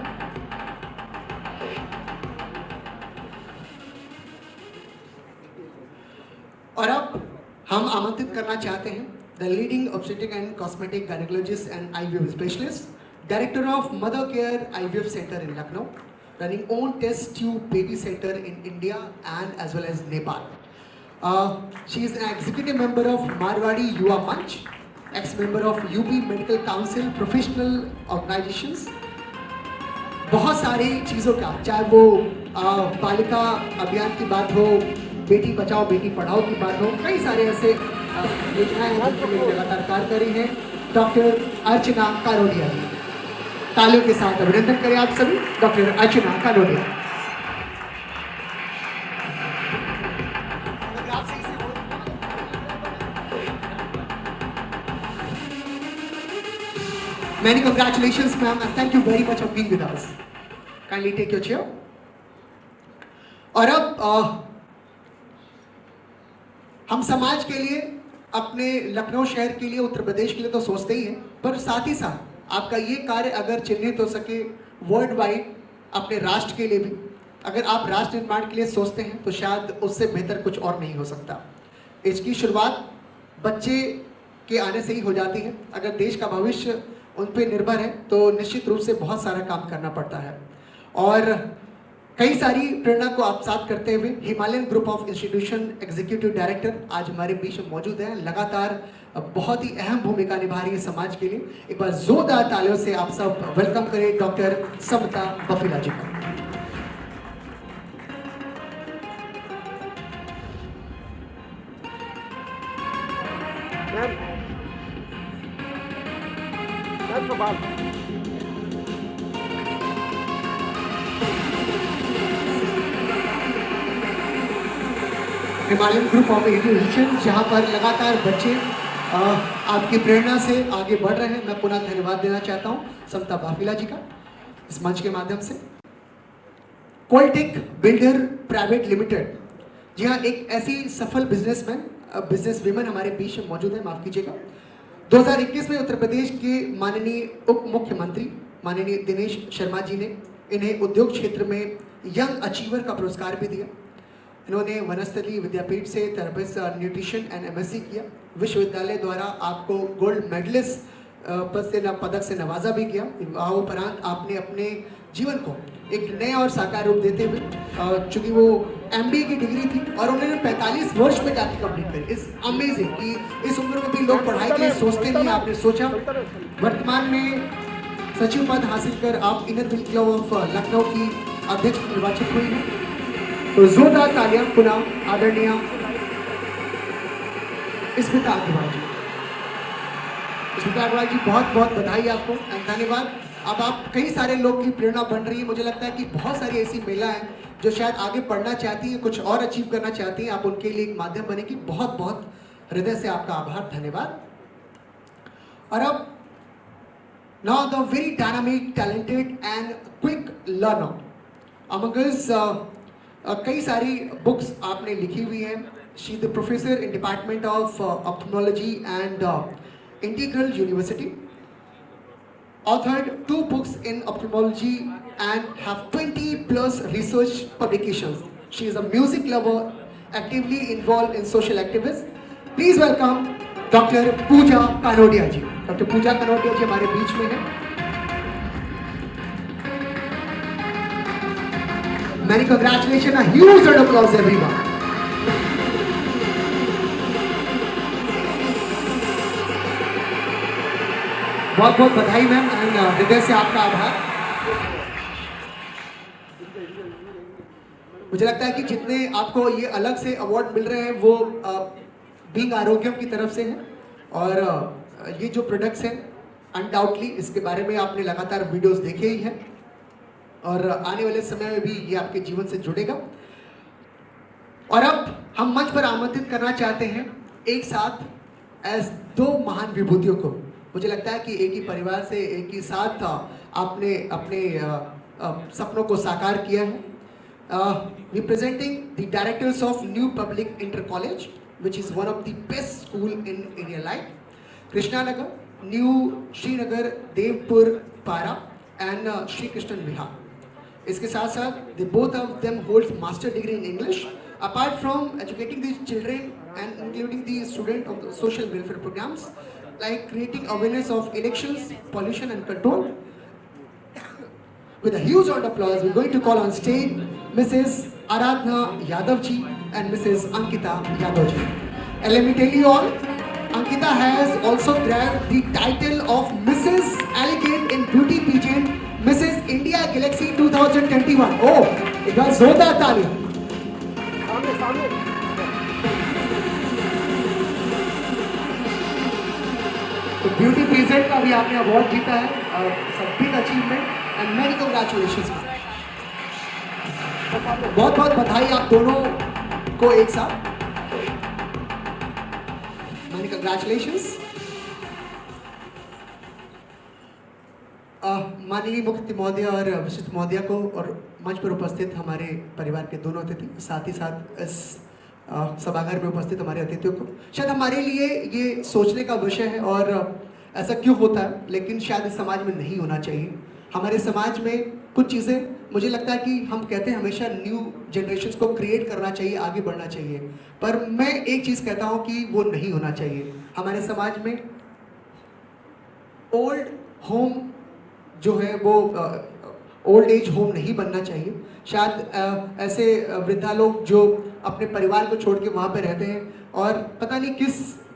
और अब हम आमंत्रित करना चाहते हैं the leading obstetric and cosmetic gynaecologist and IVF specialist, director of Mother Care IVF centre in Lucknow, running own test tube baby centre in India and as well as Nepal. She is an executive member of Marwadi Yuva Manch, ex-member of UP Medical Council, professional organizations. बहुत सारी चीज़ों का, चाहे वो बालिका अभियान की बात हो, बेटी बचाओ बेटी पढ़ाओ की बात हो, कई सारे ऐसे योजनाएं हैं जिनके लिए लगातार कार्य कर रही हैं डॉक्टर अर्चना कारोडिया जी. तालियों के साथ अभिनंदन करें आप सभी doctor Archana कारोडिया. Many congratulations, ma'am, and thank you very much for being with us. Kindly take your chair. और अब हम समाज के लिए, अपने लखनऊ शहर के लिए, उत्तर प्रदेश के लिए तो सोचते ही हैं, पर साथ ही साथ आपका ये कार्य अगर चिन्हित हो सके वर्ल्ड वाइड अपने राष्ट्र के लिए भी, अगर आप राष्ट्र निर्माण के लिए सोचते हैं तो शायद उससे बेहतर कुछ और नहीं हो सकता. इसकी शुरुआत बच्चे के आने से ही हो जाती है. अगर देश का भविष्य उन पे निर्भर है तो निश्चित रूप से बहुत सारा काम करना पड़ता है. और कई सारी प्रेरणा को आत्मसात करते हुए Himalayan group of institution executive director आज हमारे बीच में मौजूद हैं. लगातार बहुत ही अहम भूमिका निभा रही है समाज के लिए. एक बार जोरदार तालियों से आप सब वेलकम करें डॉक्टर समता बफीला जी का. हिमालयन ग्रुप ऑफ इंस्टीट्यूशन, जहाँ पर लगातार बच्चे आपकी प्रेरणा से आगे बढ़ रहे हैं. मैं पुनः धन्यवाद देना चाहता हूँ समता बाफिला जी का इस मंच के माध्यम से. कोलटेक बिल्डर प्राइवेट लिमिटेड, जी हाँ, एक ऐसी सफल बिजनेसमैन, बिजनेस वीमन हमारे बीच में मौजूद है. माफ कीजिएगा. 2021 में उत्तर प्रदेश के माननीय उप मुख्यमंत्री माननीय दिनेश शर्मा जी ने इन्हें उद्योग क्षेत्र में यंग अचीवर का पुरस्कार भी दिया. इन्होंने वनस्थली विद्यापीठ से थेरेपिस्ट न्यूट्रिशन एंड एमएससी किया. विश्वविद्यालय द्वारा आपको गोल्ड मेडलिस्ट पदक से नवाजा भी किया. विवाहोपरांत आपने अपने जीवन को एक नए और साकार रूप देते हुए, चूंकि वो एमबीए की डिग्री थी और उन्होंने 45 वर्ष में जाके कंप्लीट करी. इस अमेजिंग कि इस उम्र में भी लोग पढ़ाई के लिए सोचते नहीं. आपने सोचा. वर्तमान में सचिव पद हासिल कर आप inner wheel club of Lucknow की अध्यक्ष निर्वाचित हुई हैं. तो जोरदार तालियां पुनः आदरणीय स्मिता अग्रवाल जी. स्मिता अग्रवाल जी, बहुत बहुत बधाई आपको एंड धन्यवाद. अब आप कई सारे लोग की प्रेरणा बन रही है. मुझे लगता है कि बहुत सारी ऐसी महिलाएं जो शायद आगे पढ़ना चाहती हैं, कुछ और अचीव करना चाहती हैं, आप उनके लिए एक माध्यम बनेगी. बहुत बहुत हृदय से आपका आभार, धन्यवाद. और अब now the very dynamic, talented and quick learner among us. कई सारी बुक्स आपने लिखी हुई हैं. She is the professor in department of ophthalmology and integral university. Authored 2 books in ophthalmology and have 20 plus research publications. She is a music lover, actively involved in social activism. Please welcome Dr. Pooja Kanodia ji. Dr. Pooja Kanodia ji हमारे बीच में है. Many congratulations, a huge round of applause everyone. बहुत बहुत बधाई ma'am and हृदय से आपका आभार. मुझे लगता है कि जितने आपको ये अलग से अवार्ड मिल रहे हैं वो बीइंग आरोग्यम की तरफ से हैं, और ये जो प्रोडक्ट्स हैं अनडाउटली इसके बारे में आपने लगातार वीडियोस देखे ही हैं, और आने वाले समय में भी ये आपके जीवन से जुड़ेगा। और अब हम मंच पर आमंत्रित करना चाहते हैं एक साथ एज दो महान विभूतियों को। मुझे लगता है कि एक ही परिवार से एक ही साथ आपने अपने सपनों को साकार किया है। Representing the directors of new public inter college which is one of the best school in area like Krishna Nagar, new Srinagar, Devpur पारा एंड श्री कृष्ण विहार। इसके साथ साथ they both of them holds master degree in English. Apart from educating these children and including the student of the social welfare programs like creating awareness of elections, pollution and control. With a huge round of applause, we're going to call on stage Mrs. Aradhna Yadav ji and Mrs. Ankita Yadav ji. And let me tell you all, Ankita has also grabbed the title of Mrs. Elegant in Beauty Pageant, Mrs. India Galaxy 2021. Oh, it was Zoda Tali. सामने सामने तो beauty pageant का भी आपने award जीता है, सब big achievement and many congratulations. बहुत बहुत बधाई आप दोनों को एक साथ, मेनी कंग्रेचुलेशंस। माननीय मुख्य महोदय और विशिष्ट महोदय को और मंच पर उपस्थित हमारे परिवार के दोनों अतिथि, साथ ही साथ इस सभागार में उपस्थित हमारे अतिथियों को। शायद हमारे लिए ये सोचने का विषय है और ऐसा क्यों होता है, लेकिन शायद इस समाज में नहीं होना चाहिए। हमारे समाज में कुछ चीज़ें मुझे लगता है कि हम कहते हैं हमेशा न्यू जनरेशन्स को क्रिएट करना चाहिए, आगे बढ़ना चाहिए, पर मैं एक चीज़ कहता हूँ कि वो नहीं होना चाहिए। हमारे समाज में ओल्ड होम जो है वो ओल्ड एज होम नहीं बनना चाहिए। शायद ऐसे वृद्धा लोग जो अपने परिवार को छोड़ के वहाँ पे रहते हैं और पता नहीं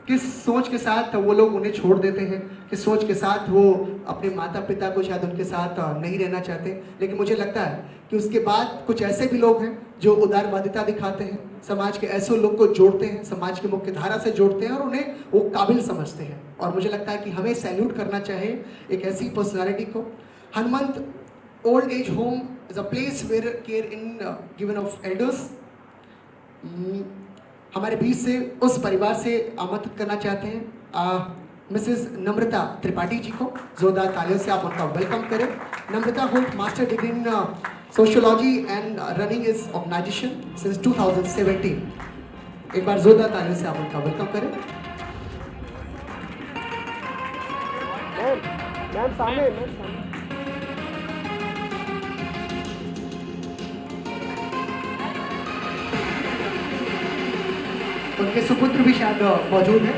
किस सोच के साथ वो लोग उन्हें छोड़ देते हैं, किस सोच के साथ वो अपने माता पिता को शायद उनके साथ नहीं रहना चाहते। लेकिन मुझे लगता है कि उसके बाद कुछ ऐसे भी लोग हैं जो उदारवादिता दिखाते हैं, समाज के ऐसे लोग को जोड़ते हैं, समाज की मुख्य धारा से जोड़ते हैं और उन्हें वो काबिल समझते हैं। और मुझे लगता है कि हमें सैल्यूट करना चाहिए एक ऐसी पर्सनालिटी को। Hanumant old age home is a place where care in given of elders. हमारे बीच से उस परिवार से आमंत्रित करना चाहते हैं मिसेस नम्रता त्रिपाठी जी को। जोरदार तालियों से आप उनका वेलकम करें। Namrata hold master degree in sociology and running is organization since 2017। एक बार जोरदार तालियों से आप उनका वेलकम करें। मैम सामने उनके सुपुत्र भी शायद मौजूद हैं।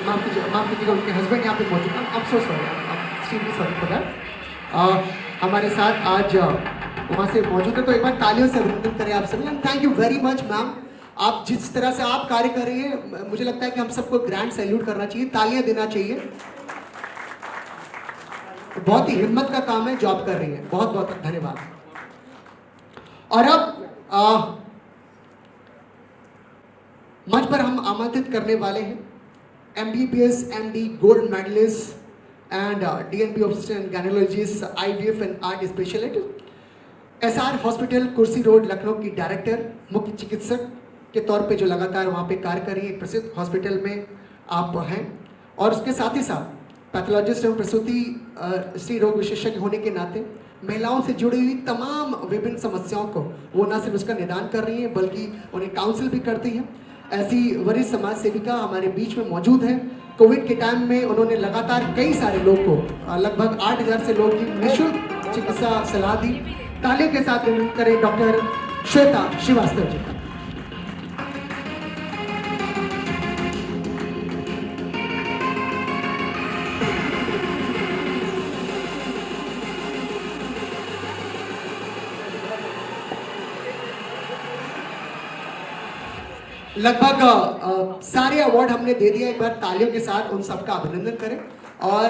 माफ कीजिएगा, उनके हस्बैंड यहाँ पे मौजूद हैं। I'm so sorry, I'm extremely sorry for that। हमारे साथ आज वहाँ से मौजूद है, तो एक बार तालियों से अभिनंदन करें आप सभी। Thank you very much ma'am, आप जिस तरह से आप कार्य कर रही हैं मुझे लगता है कि हम सबको ग्रैंड सैल्यूट करना चाहिए, तालियां देना चाहिए। बहुत ही हिम्मत का काम है जो आप कर रही हैं, बहुत बहुत धन्यवाद। और अब मंच पर हम आमंत्रित करने वाले हैं MBBS MD gold medallist and DNP officer and gynaecologist, IVF and art specialist, SR hospital Kursi road Lucknow की डायरेक्टर, मुख्य चिकित्सक के तौर पे जो लगातार वहाँ पे कार्य कर रही है, प्रसिद्ध हॉस्पिटल में आप हैं। और उसके साथ ही साथ पैथोलॉजिस्ट एवं प्रसूति स्त्री रोग विशेषज्ञ होने के नाते महिलाओं से जुड़ी हुई तमाम विभिन्न समस्याओं को वो न सिर्फ उसका निदान कर रही हैं बल्कि उन्हें काउंसिल भी करती हैं। ऐसी वरिष्ठ समाज सेविका हमारे बीच में मौजूद है। कोविड के टाइम में उन्होंने लगातार कई सारे लोग को, लगभग 8000 से लोग की निःशुल्क चिकित्सा सलाह दी। तालियों के साथ विनती करें डॉक्टर श्वेता श्रीवास्तव जी। लगभग सारे अवार्ड हमने दे दिया। एक बार तालियों के साथ उन सबका अभिनंदन करें। और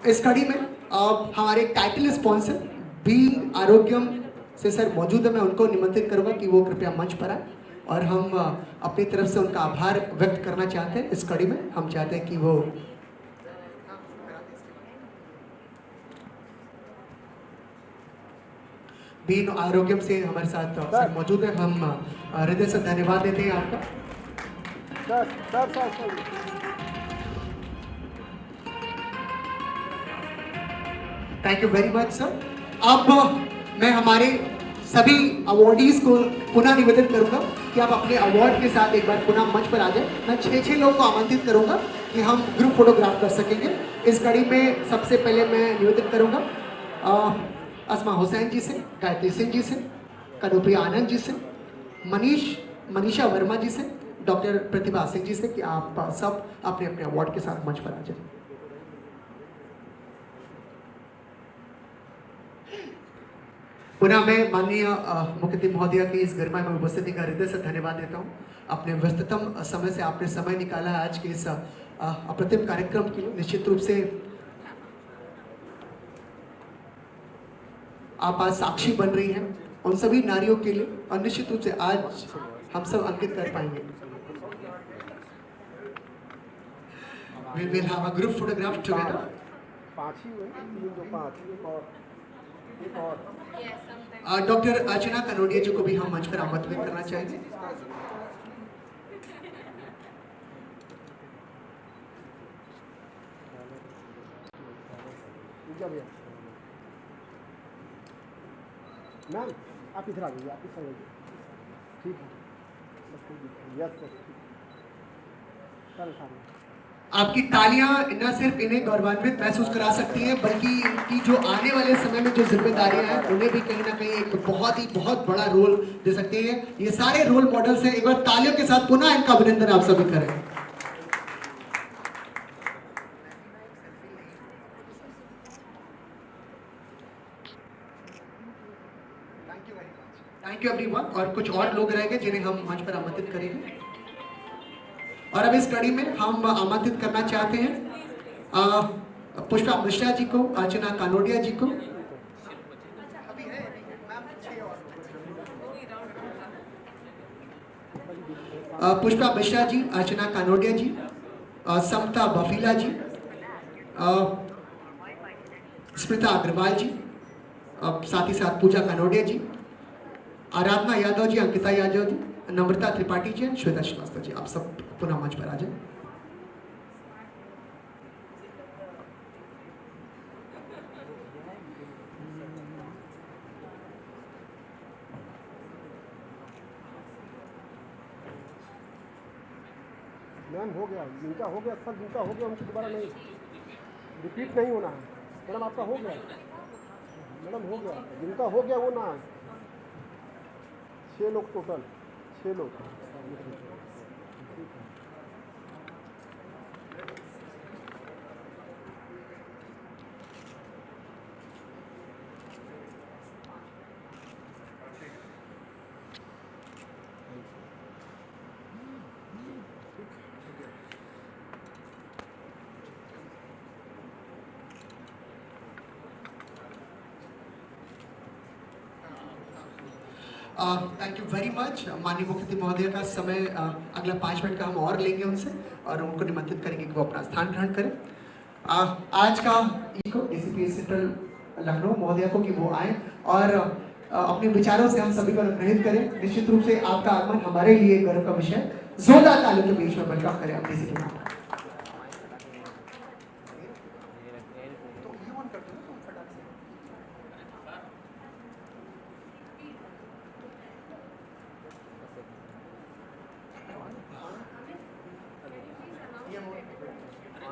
इस कड़ी में हमारे टाइटल स्पॉन्सर बी आरोग्यम से सर मौजूद है, मैं उनको निमंत्रित करूंगा कि वो कृपया मंच पर आए और हम अपनी तरफ से उनका आभार व्यक्त करना चाहते हैं। इस कड़ी में हम चाहते हैं कि वो बी आरोग्यम से हमारे साथ सर मौजूद है। हम हृदय से धन्यवाद देते हैं आपका। Sir thank you very much sir. अब मैं हमारे सभी अवार्डीज को पुनः निवेदन करूंगा कि आप अपने अवार्ड के साथ एक बार पुनः मंच पर आ जाए। मैं 6 लोगों को आमंत्रित करूंगा कि हम ग्रुप फोटोग्राफ कर सकेंगे। इस कड़ी में सबसे पहले मैं निवेदन करूंगा अस्मा हुसैन जी से, गायत्री सिंह जी से, कनुप्रिया आनंद जी से, मनीषा वर्मा जी से, डॉक्टर प्रतिभा सिंह जी से कि आप सब अपने अपने अवार्ड के साथ मंच पर आ जाए। पुनः मैं माननीय मुख्यमंत्री महोदय की इस गरिमा में उपस्थिति का हृदय से धन्यवाद देता हूँ। अपने व्यस्ततम समय से आपने समय निकाला है आज के इस अप्रतिम कार्यक्रम के लिए। निश्चित रूप से आप आज साक्षी बन रही हैं उन सभी नारियों के लिए और निश्चित रूप से आज हम सब अंकित कर पाएंगे। We will have a group photograph together. 5 ही हुए, 3 जो 5 एक और डॉक्टर अर्चना कनोडिया जी को भी हम मंच पर आमंत्रित करना चाहेंगे। मैम आप इधर आ जाइए, आप इधर आ जाइए। ठीक है, यस सर, चल सामने। आपकी तालियां न सिर्फ इन्हें गौरवान्वित महसूस करा सकती हैं बल्कि इनकी जो आने वाले समय में जो जिम्मेदारियां हैं उन्हें भी कहीं ना कहीं एक बहुत बड़ा रोल दे सकती है। ये सारे रोल मॉडल्स हैं। एक बार तालियों के साथ पुनः इनका अभिनंदन आप सभी करें। Thank you everyone. और कुछ और लोग रहेंगे जिन्हें हम मंच पर आमंत्रित करेंगे। और अब इस कड़ी में हम आमंत्रित करना चाहते हैं पुष्पा मिश्रा जी को, अर्चना कानोडिया जी को, पुष्पा मिश्रा जी, अर्चना कानोडिया जी, समता बफीला जी, स्मृता अग्रवाल जी, साथ ही साथ पूजा कानोडिया जी, आराधना यादव जी, अंकिता यादव जी, नम्रता त्रिपाठी जी, श्वेता श्रीवास्तव जी। आप सब पुनः मंच पर आ जाए। मैम हो गया, जिनका हो गया सब, जिनका हो गया उनको दोबारा नहीं रिपीट नहीं होना है। मैडम आपका हो गया, मैडम हो गया, जिनका हो गया वो ना। 6 लोग टोटल, 6 लोग। Thank you very much. माननीय मुख्यमंत्री महोदय का समय अगला 5 मिनट का हम और लेंगे उनसे और उनको निमंत्रित करेंगे कि वो अपना स्थान ग्रहण करें। आज का डीसीपी सेंट्रल लखनऊ महोदय को कि वो आए और अपने विचारों से हम सभी को अनुग्रहित करें। निश्चित रूप से आपका आगमन हमारे लिए गर्व का विषय। जोरदार तालियों के बीच में वेलकम करें आप डीसीपी को।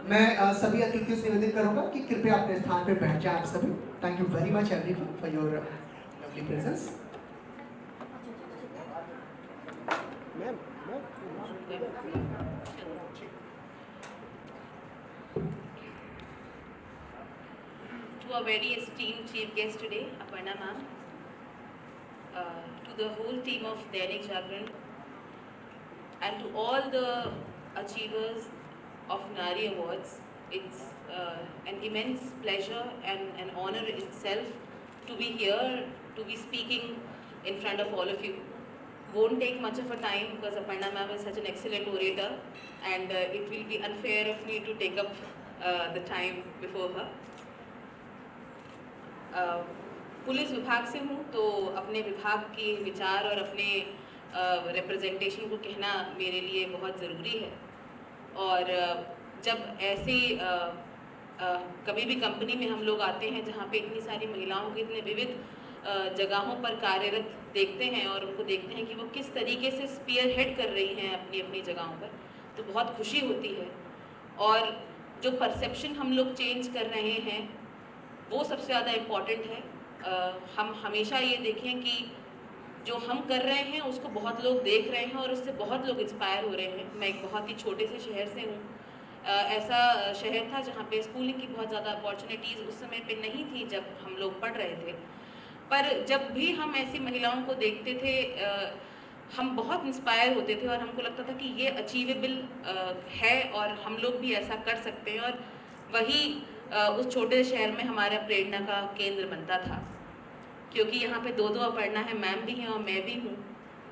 मैं सभी अतिथियों से निवेदन करूंगा कि कृपया अपने स्थान पर बैठ जाएं आप सभी। Thank you very much everyone for your lovely presence. To our very esteemed chief guest today, Aparna ma'am, to the whole team of Dainik Jagran, and to all the achievers of Nari Awards, it's an immense pleasure and an honor itself to be here, to be speaking in front of all of you. Won't take much of a time because Aparna ma'am is such an excellent orator, and it will be unfair of me to take up the time before her. Police विभाग से हूँ तो अपने विभाग के विचार और अपने रिप्रेजेंटेशन को कहना मेरे लिए बहुत ज़रूरी है। और जब ऐसे कभी भी कंपनी में हम लोग आते हैं जहाँ पे इतनी सारी महिलाओं के इतने विविध जगहों पर कार्यरत देखते हैं और उनको देखते हैं कि वो किस तरीके से स्पीयर हेड कर रही हैं अपनी अपनी जगहों पर, तो बहुत खुशी होती है। और जो परसेप्शन हम लोग चेंज कर रहे हैं वो सबसे ज़्यादा इम्पॉर्टेंट है। हम हमेशा ये देखें कि जो हम कर रहे हैं उसको बहुत लोग देख रहे हैं और उससे बहुत लोग इंस्पायर हो रहे हैं। मैं एक बहुत ही छोटे से शहर से हूँ। ऐसा शहर था जहाँ पे स्कूलिंग की बहुत ज़्यादा अपॉर्चुनिटीज़ उस समय पे नहीं थी जब हम लोग पढ़ रहे थे, पर जब भी हम ऐसी महिलाओं को देखते थे हम बहुत इंस्पायर होते थे और हमको लगता था कि ये अचीवेबल है और हम लोग भी ऐसा कर सकते हैं। और वही उस छोटे शहर में हमारा प्रेरणा का केंद्र बनता था, क्योंकि यहाँ पे दो अपर्णा है, मैम भी हैं और मैं भी हूँ।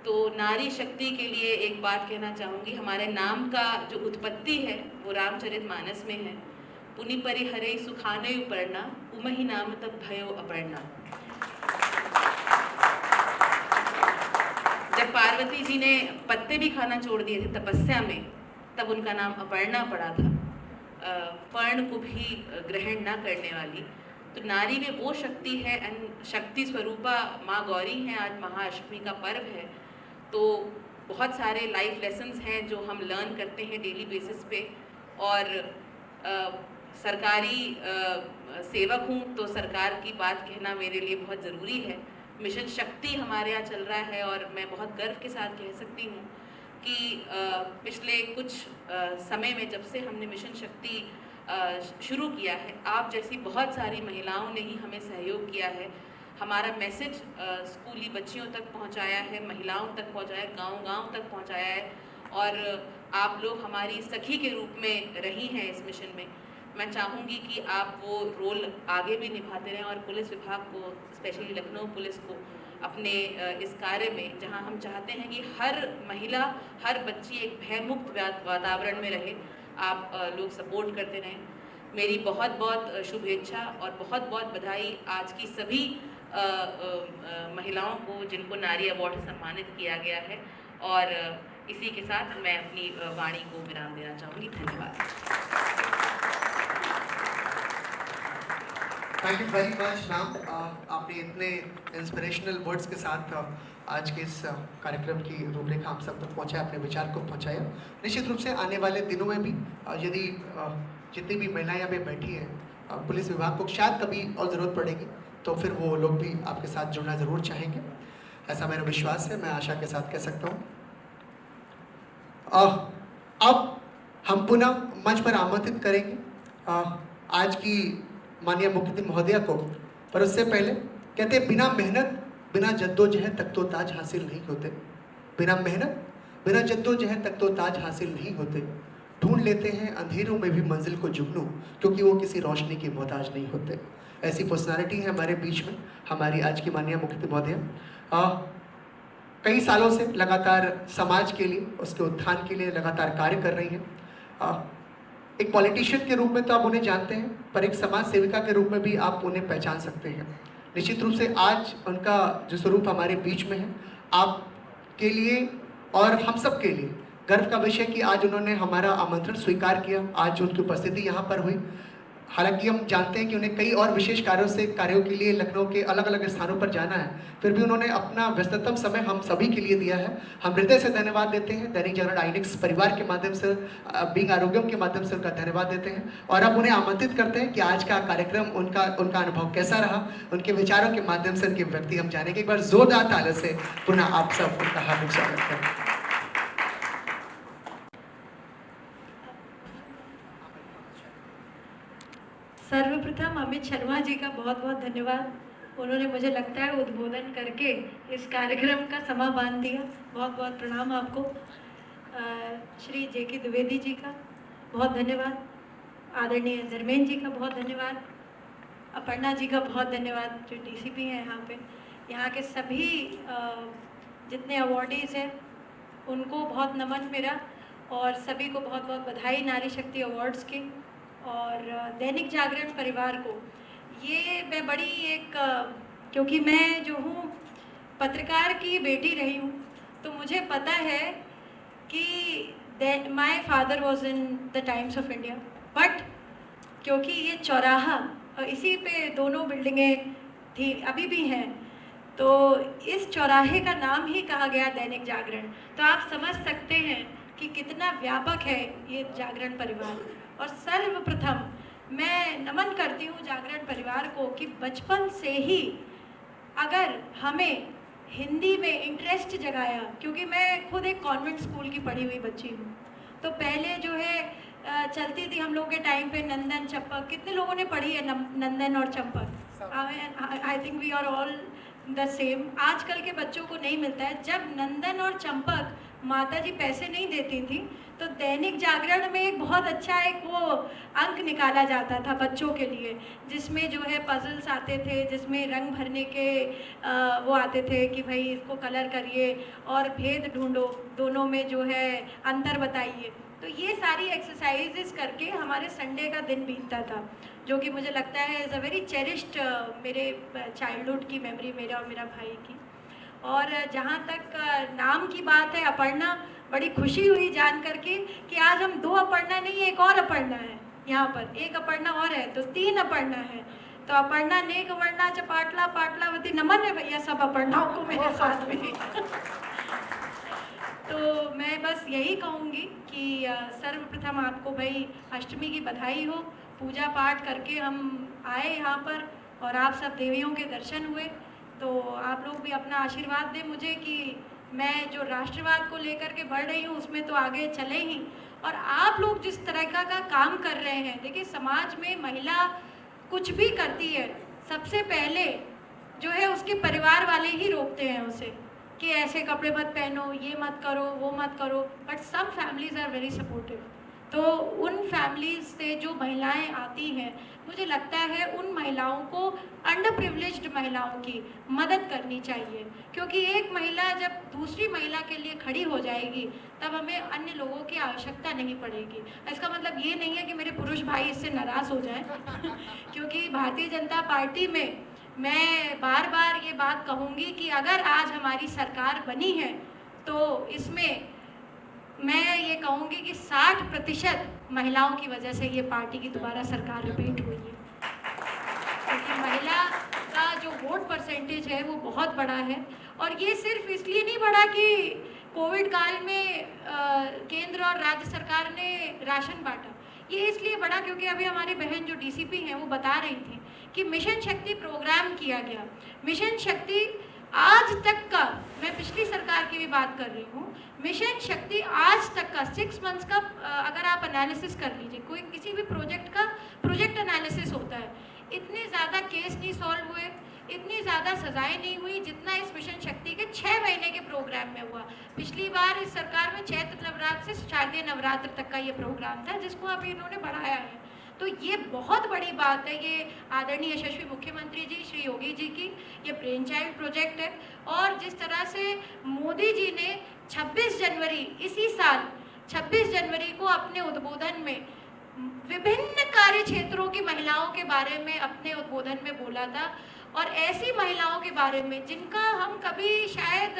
तो नारी शक्ति के लिए एक बात कहना चाहूँगी, हमारे नाम का जो उत्पत्ति है वो रामचरितमानस में है। पुनि परिहरे सुखाने उपर्णा, उमहि नाम तब भयो अपर्णा। जब पार्वती जी ने पत्ते भी खाना छोड़ दिए थे तपस्या में, तब उनका नाम अपर्णा पड़ा था, पर्ण को भी ग्रहण ना करने वाली। तो नारी में वो शक्ति है, शक्ति स्वरूपा माँ गौरी हैं। आज महाअष्टमी का पर्व है, तो बहुत सारे लाइफ लेसन्स हैं जो हम लर्न करते हैं डेली बेसिस पे। और सरकारी सेवक हूँ तो सरकार की बात कहना मेरे लिए बहुत ज़रूरी है। मिशन शक्ति हमारे यहाँ चल रहा है और मैं बहुत गर्व के साथ कह सकती हूँ कि पिछले कुछ समय में जब से हमने मिशन शक्ति शुरू किया है, आप जैसी बहुत सारी महिलाओं ने ही हमें सहयोग किया है। हमारा मैसेज स्कूली बच्चियों तक पहुंचाया है, महिलाओं तक पहुंचाया है, गांव-गांव तक पहुंचाया है, और आप लोग हमारी सखी के रूप में रही हैं इस मिशन में। मैं चाहूँगी कि आप वो रोल आगे भी निभाते रहें और पुलिस विभाग को, स्पेशली लखनऊ पुलिस को, अपने इस कार्य में, जहां हम चाहते हैं कि हर महिला, हर बच्ची एक भयमुक्त वातावरण में रहे, आप लोग सपोर्ट करते रहें। मेरी बहुत बहुत शुभेच्छा और बहुत बहुत बधाई आज की सभी महिलाओं को जिनको नारी अवार्ड से सम्मानित किया गया है। और इसी के साथ मैं अपनी वाणी को विराम देना चाहूँगी। धन्यवाद। Thank you very much ma'am. आपने इतने इंस्पिरेशनल वर्ड्स के साथ आज के इस कार्यक्रम की रूपरेखा हम सब तक पहुँचाया, अपने विचार को पहुँचाया। निश्चित रूप से आने वाले दिनों में भी यदि जितनी भी महिलाएं यहाँ पे बैठी हैं, पुलिस विभाग को शायद कभी और ज़रूरत पड़ेगी तो फिर वो लोग भी आपके साथ जुड़ना ज़रूर चाहेंगे, ऐसा मेरा विश्वास है। मैं आशा के साथ कह सकता हूँ। अब हम पुनः मंच पर आमंत्रित करेंगे आज की माननीय मुख्यमंत्री महोदया को, पर उससे पहले कहते हैं बिना मेहनत, बिना जद्दोजहद तक तो ताज हासिल नहीं होते। बिना मेहनत, बिना जद्दोजहद तक तो ताज हासिल नहीं होते। ढूंढ लेते हैं अंधेरों में भी मंजिल को जुगनू, क्योंकि वो किसी रोशनी की मोहताज नहीं होते। ऐसी पर्सनालिटी है हमारे बीच में हमारी आज की माननीय मुख्यमंत्री महोदया। कई सालों से लगातार समाज के लिए, उसके उत्थान के लिए लगातार कार्य कर रही हैं। एक पॉलिटिशियन के रूप में तो आप उन्हें जानते हैं, पर एक समाज सेविका के रूप में भी आप उन्हें पहचान सकते हैं। निश्चित रूप से आज उनका जो स्वरूप हमारे बीच में है, आपके लिए और हम सब के लिए गर्व का विषय कि आज उन्होंने हमारा आमंत्रण स्वीकार किया, आज उनकी उपस्थिति यहाँ पर हुई। हालांकि हम जानते हैं कि उन्हें कई और विशेष कार्यों के लिए लखनऊ के अलग अलग स्थानों पर जाना है, फिर भी उन्होंने अपना व्यस्ततम समय हम सभी के लिए दिया है। हम हृदय से धन्यवाद देते हैं। दैनिक जागरण आईनेक्स परिवार के माध्यम से, बीइंग आरोग्यम के माध्यम से उनका धन्यवाद देते हैं। और अब उन्हें आमंत्रित करते हैं कि आज का कार्यक्रम उनका अनुभव कैसा रहा, उनके विचारों के माध्यम से उनके व्यक्ति हम जानेंगे। एक बार जोरदार तालियों से पुनः आप सब उनका हार्दिक स्वागत करें। सर्वप्रथम अमित शर्मा जी का बहुत बहुत धन्यवाद। उन्होंने मुझे लगता है उद्बोधन करके इस कार्यक्रम का समा बांध दिया। बहुत बहुत प्रणाम आपको। श्री जेके द्विवेदी जी का बहुत धन्यवाद। आदरणीय धर्मेंद्र जी का बहुत धन्यवाद। अपर्णा जी का बहुत धन्यवाद जो डीसीपी हैं यहाँ पे, यहाँ के सभी जितने अवॉर्डीज़ हैं उनको बहुत नमन मेरा, और सभी को बहुत बहुत बधाई नारी शक्ति अवार्ड्स की। और दैनिक जागरण परिवार को ये मैं बड़ी एक क्योंकि मैं जो हूँ पत्रकार की बेटी रही हूँ, तो मुझे पता है कि my father was in the times of India, but क्योंकि ये चौराहा और इसी पे दोनों बिल्डिंगें थी, अभी भी हैं, तो इस चौराहे का नाम ही कहा गया दैनिक जागरण। तो आप समझ सकते हैं कि कितना व्यापक है ये जागरण परिवार। और सर्वप्रथम मैं नमन करती हूँ जागरण परिवार को कि बचपन से ही अगर हमें हिंदी में इंटरेस्ट जगाया, क्योंकि मैं खुद एक कॉन्वेंट स्कूल की पढ़ी हुई बच्ची हूँ, तो पहले जो है चलती थी हम लोगों के टाइम पे नंदन चंपक। कितने लोगों ने पढ़ी है नंदन और Champak? I think we are all the same. आजकल के बच्चों को नहीं मिलता है। जब नंदन और चंपक माता जी पैसे नहीं देती थी तो दैनिक जागरण में एक बहुत अच्छा एक वो अंक निकाला जाता था बच्चों के लिए, जिसमें जो है पजल्स आते थे, जिसमें रंग भरने के वो आते थे कि भाई इसको कलर करिए और भेद ढूंढो, दोनों में जो है अंतर बताइए। तो ये सारी एक्सरसाइजेस करके हमारे संडे का दिन बीतता था, जो कि मुझे लगता है इज़ अ वेरी चेरिश्ड मेरे चाइल्डहुड की मेमोरी, मेरा और मेरा भाई की। और जहाँ तक नाम की बात है, अपर्णा, बड़ी खुशी हुई जान करके कि आज हम 2 अपर्णा नहीं, एक और अपर्णा है यहाँ पर, एक अपर्णा और है, तो 3 अपर्णा है। तो अपर्णा, नेक अपर्णा, चपाटला, पाटलावती, नमन है भैया सब अपर्णाओं को मेरे साथ में। तो मैं बस यही कहूँगी कि सर्वप्रथम आपको भाई अष्टमी की बधाई हो। पूजा पाठ करके हम आए यहाँ पर और आप सब देवियों के दर्शन हुए, तो आप लोग भी अपना आशीर्वाद दें मुझे कि मैं जो राष्ट्रवाद को लेकर के बढ़ रही हूँ उसमें तो आगे चले ही। और आप लोग जिस तरह का काम कर रहे हैं, देखिए समाज में महिला कुछ भी करती है, सबसे पहले जो है उसके परिवार वाले ही रोकते हैं उसे कि ऐसे कपड़े मत पहनो, ये मत करो, वो मत करो, but some families are very supportive. तो उन फैमिलीज से जो महिलाएं आती हैं, मुझे लगता है उन महिलाओं को, अंडर प्रिविलेज्ड महिलाओं की मदद करनी चाहिए, क्योंकि एक महिला जब दूसरी महिला के लिए खड़ी हो जाएगी तब हमें अन्य लोगों की आवश्यकता नहीं पड़ेगी। इसका मतलब ये नहीं है कि मेरे पुरुष भाई इससे नाराज़ हो जाएं क्योंकि भारतीय जनता पार्टी में मैं बार बार ये बात कहूँगी कि अगर आज हमारी सरकार बनी है तो इसमें मैं ये कहूँगी कि 60% महिलाओं की वजह से ये पार्टी की दोबारा सरकार रिपीट हुई है, क्योंकि महिला का जो वोट परसेंटेज है वो बहुत बड़ा है। और ये सिर्फ इसलिए नहीं बढ़ा कि कोविड काल में केंद्र और राज्य सरकार ने राशन बांटा, ये इसलिए बढ़ा क्योंकि अभी हमारी बहन जो डीसीपी हैं वो बता रही थी कि मिशन शक्ति प्रोग्राम किया गया। मिशन शक्ति आज तक का, मैं पिछली सरकार की भी बात कर रही हूँ, मिशन शक्ति आज तक का 6 मंथ्स का अगर आप एनालिसिस कर लीजिए, कोई किसी भी प्रोजेक्ट का प्रोजेक्ट एनालिसिस होता है, इतने ज़्यादा केस नहीं सॉल्व हुए, इतनी ज़्यादा सजाएं नहीं हुई जितना इस मिशन शक्ति के 6 महीने के प्रोग्राम में हुआ। पिछली बार इस सरकार में चैत्र नवरात्र से शारदीय नवरात्र तक का ये प्रोग्राम था, जिसको अभी इन्होंने बढ़ाया है। तो ये बहुत बड़ी बात है, ये आदरणीय यशस्वी मुख्यमंत्री जी श्री योगी जी की ये ब्रेन चाइल्ड प्रोजेक्ट है। और जिस तरह से मोदी जी ने 26 जनवरी इसी साल 26 जनवरी को अपने उद्बोधन में विभिन्न कार्य क्षेत्रों की महिलाओं के बारे में अपने उद्बोधन में बोला था, और ऐसी महिलाओं के बारे में जिनका हम कभी शायद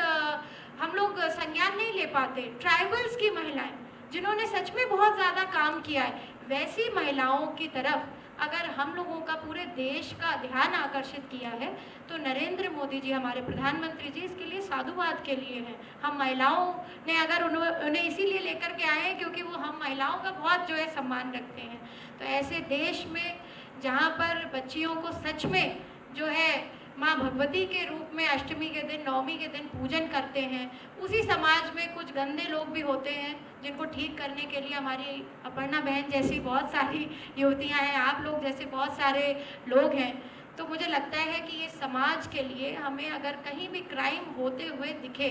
हम लोग संज्ञान नहीं ले पाते, ट्राइबल्स की महिलाएं जिन्होंने सच में बहुत ज़्यादा काम किया है, वैसी महिलाओं की तरफ अगर हम लोगों का पूरे देश का ध्यान आकर्षित किया है तो नरेंद्र मोदी जी हमारे प्रधानमंत्री जी इसके लिए साधुवाद के लिए हैं। हम महिलाओं ने अगर उन्हें इसीलिए लेकर के आए हैं क्योंकि वो हम महिलाओं का बहुत जो है सम्मान रखते हैं। तो ऐसे देश में जहाँ पर बच्चियों को सच में जो है माँ भगवती के रूप में अष्टमी के दिन, नवमी के दिन पूजन करते हैं, उसी समाज में कुछ गंदे लोग भी होते हैं जिनको ठीक करने के लिए हमारी अपर्णा बहन जैसी बहुत सारी युवतियाँ हैं, आप लोग जैसे बहुत सारे लोग हैं। तो मुझे लगता है कि ये समाज के लिए हमें अगर कहीं भी क्राइम होते हुए दिखे,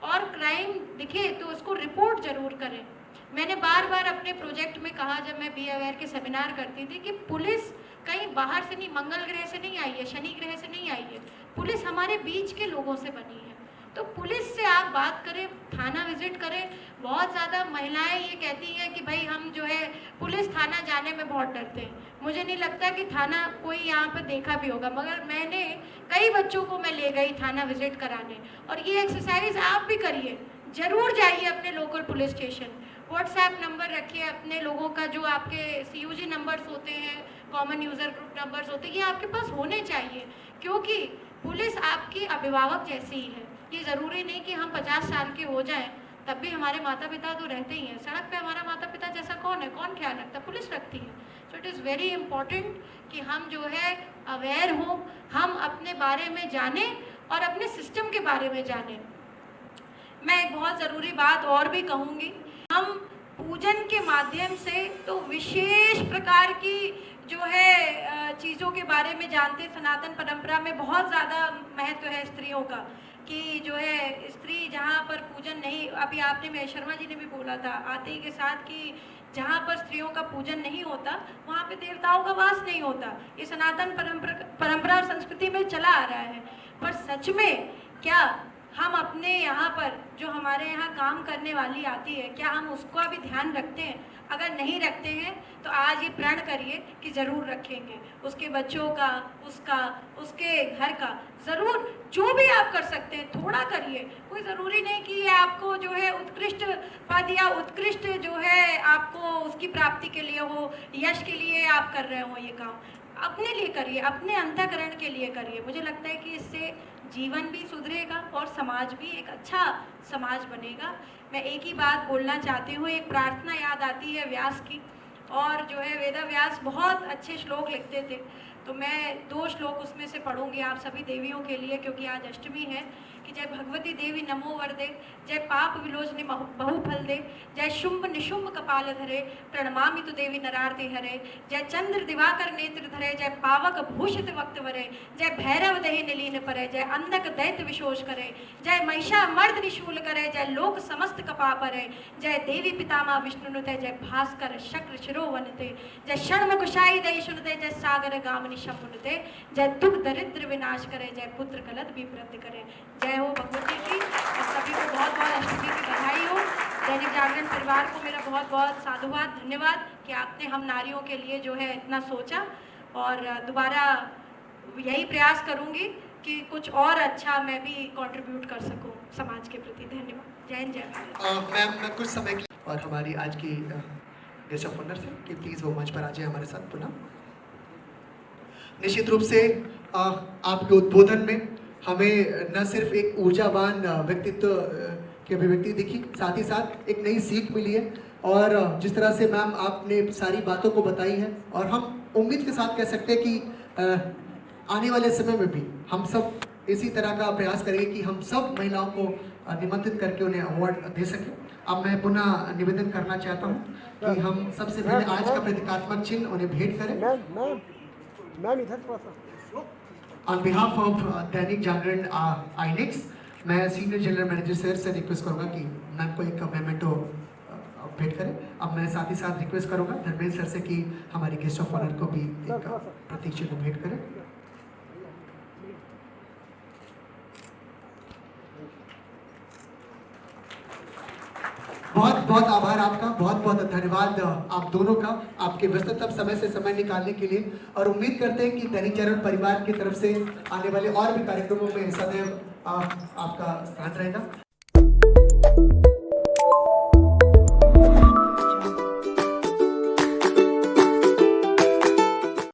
और क्राइम दिखे तो उसको रिपोर्ट ज़रूर करें। मैंने बार बार अपने प्रोजेक्ट में कहा, जब मैं बी अवेयर के सेमिनार करती थी, कि पुलिस कहीं बाहर से नहीं, मंगल ग्रह से नहीं आई है, शनि ग्रह से नहीं आई है। पुलिस हमारे बीच के लोगों से बनी है। तो पुलिस से आप बात करें, थाना विजिट करें। बहुत ज़्यादा महिलाएं ये कहती हैं कि भाई हम जो है पुलिस थाना जाने में बहुत डरते हैं। मुझे नहीं लगता कि थाना कोई यहाँ पर देखा भी होगा, मगर मैंने कई बच्चों को मैं ले गई थाना विजिट कराने। और ये एक्सरसाइज आप भी करिए, ज़रूर जाइए अपने local police station, WhatsApp number रखिए अपने लोगों का, जो आपके CUG नंबर्स होते हैं, कॉमन यूज़र ग्रुप नंबर्स होते हैं, ये आपके पास होने चाहिए, क्योंकि पुलिस आपकी अभिभावक जैसी ही है। ये ज़रूरी नहीं कि हम 50 साल के हो जाएं तब भी हमारे माता पिता तो रहते ही हैं। सड़क पे हमारा माता पिता जैसा कौन है, कौन ख्याल रखता? पुलिस रखती है। So it is very important कि हम जो है अवेयर हों, हम अपने बारे में जानें और अपने सिस्टम के बारे में जानें। मैं एक बहुत ज़रूरी बात और भी कहूँगी, हम पूजन के माध्यम से तो विशेष प्रकार की जो है चीज़ों के बारे में जानते। सनातन परंपरा में बहुत ज़्यादा महत्व है स्त्रियों का, कि जो है स्त्री जहाँ पर पूजन नहीं, अभी आपने महेश शर्मा जी ने भी बोला था आते ही के साथ, कि जहाँ पर स्त्रियों का पूजन नहीं होता वहाँ पे देवताओं का वास नहीं होता। ये सनातन परंपरा और संस्कृति में चला आ रहा है। पर सच में क्या हम अपने यहाँ पर जो हमारे यहाँ काम करने वाली आती है, क्या हम उसका भी ध्यान रखते हैं? अगर नहीं रखते हैं तो आज ये प्रण करिए कि ज़रूर रखेंगे। उसके बच्चों का, उसका, उसके घर का, ज़रूर जो भी आप कर सकते हैं थोड़ा करिए। कोई ज़रूरी नहीं कि ये आपको जो है उत्कृष्ट पद या उत्कृष्ट जो है आपको उसकी प्राप्ति के लिए हो, यश के लिए आप कर रहे हो ये काम। अपने लिए करिए, अपने अंतःकरण के लिए करिए। मुझे लगता है कि इससे जीवन भी सुधरेगा और समाज भी एक अच्छा समाज बनेगा। मैं एक ही बात बोलना चाहती हूँ, एक प्रार्थना याद आती है व्यास की, और जो है वेद व्यास बहुत अच्छे श्लोक लिखते थे, तो मैं 2 श्लोक उसमें से पढ़ूंगी आप सभी देवियों के लिए, क्योंकि आज अष्टमी है। कि जय भगवती देवी नमो वरदे, जय पाप विलोचने बहुफल दे, जय शुंभ निशुंभ कपाल धरे, प्रणमामि तु देवी नरार्ते हरे, जय चंद्र दिवाकर नेत्र धरे, जय पावक भूषित वक्त वरे, जय भैरव देहि निलीन परे, जय अंधक दैत्य विशोष करे, जय महिषा मर्द निशूल करे, जय लोक समस्त कपा परे, जय देवी पितामह विष्णुनुते, जय भास्कर शक्र शिरो वनते, जय षण्मुख शाई दई शुनते, जय सागर गामिनी शमुनते, जय दुख दरिद्र विनाश करे, जय पुत्र कलद विप्रत करे। जय हो भगवती की। और सभी को बहुत बहुत अष्टमी की बधाई हो। दैनिक जागरण परिवार को मेरा बहुत बहुत साधुवाद, धन्यवाद कि आपने हम नारियों के लिए जो है इतना सोचा। और दोबारा यही प्रयास करूंगी कि कुछ और अच्छा मैं भी कंट्रीब्यूट कर सकूं समाज के प्रति। धन्यवाद। जय हिंद, जय भारत। मैम कुछ समय की और हमारी आज की गेस्ट ऑफ ऑनर से कि प्लीज़ वो मंच पर आ जाए हमारे साथ पुनः। निश्चित रूप से आपके उद्बोधन में हमें न सिर्फ एक ऊर्जावान व्यक्तित्व की अभिव्यक्ति दिखी, साथ ही साथ एक नई सीख मिली है। और जिस तरह से मैम आपने सारी बातों को बताई है, और हम उम्मीद के साथ कह सकते हैं कि आने वाले समय में भी हम सब इसी तरह का प्रयास करेंगे कि हम सब महिलाओं को निमंत्रित करके उन्हें अवार्ड दे सकें। अब मैं पुनः निवेदन करना चाहता हूँ कि हम सबसे पहले आज का प्रतीकात्मक चिन्ह उन्हें भेंट करें। मैम इधर थोड़ा सा। On behalf of दैनिक जागरण आईनेक्स, मैं सीनियर जनरल मैनेजर सर से रिक्वेस्ट करूंगा कि मैम को एक मेमेंटो भेंट करें। अब मैं साथ ही साथ रिक्वेस्ट करूंगा धर्मेंद्र सर से कि हमारी गेस्ट ऑफ ऑनर को भी एक प्रतीक चिन्ह भेंट करें। बहुत बहुत आभार आपका, बहुत बहुत धन्यवाद आप दोनों का, आपके व्यस्ततम समय से समय निकालने के लिए। और उम्मीद करते हैं कि दैनिक जागरण परिवार की तरफ से आने वाले और भी कार्यक्रमों में सदैव आपका स्थान रहेगा।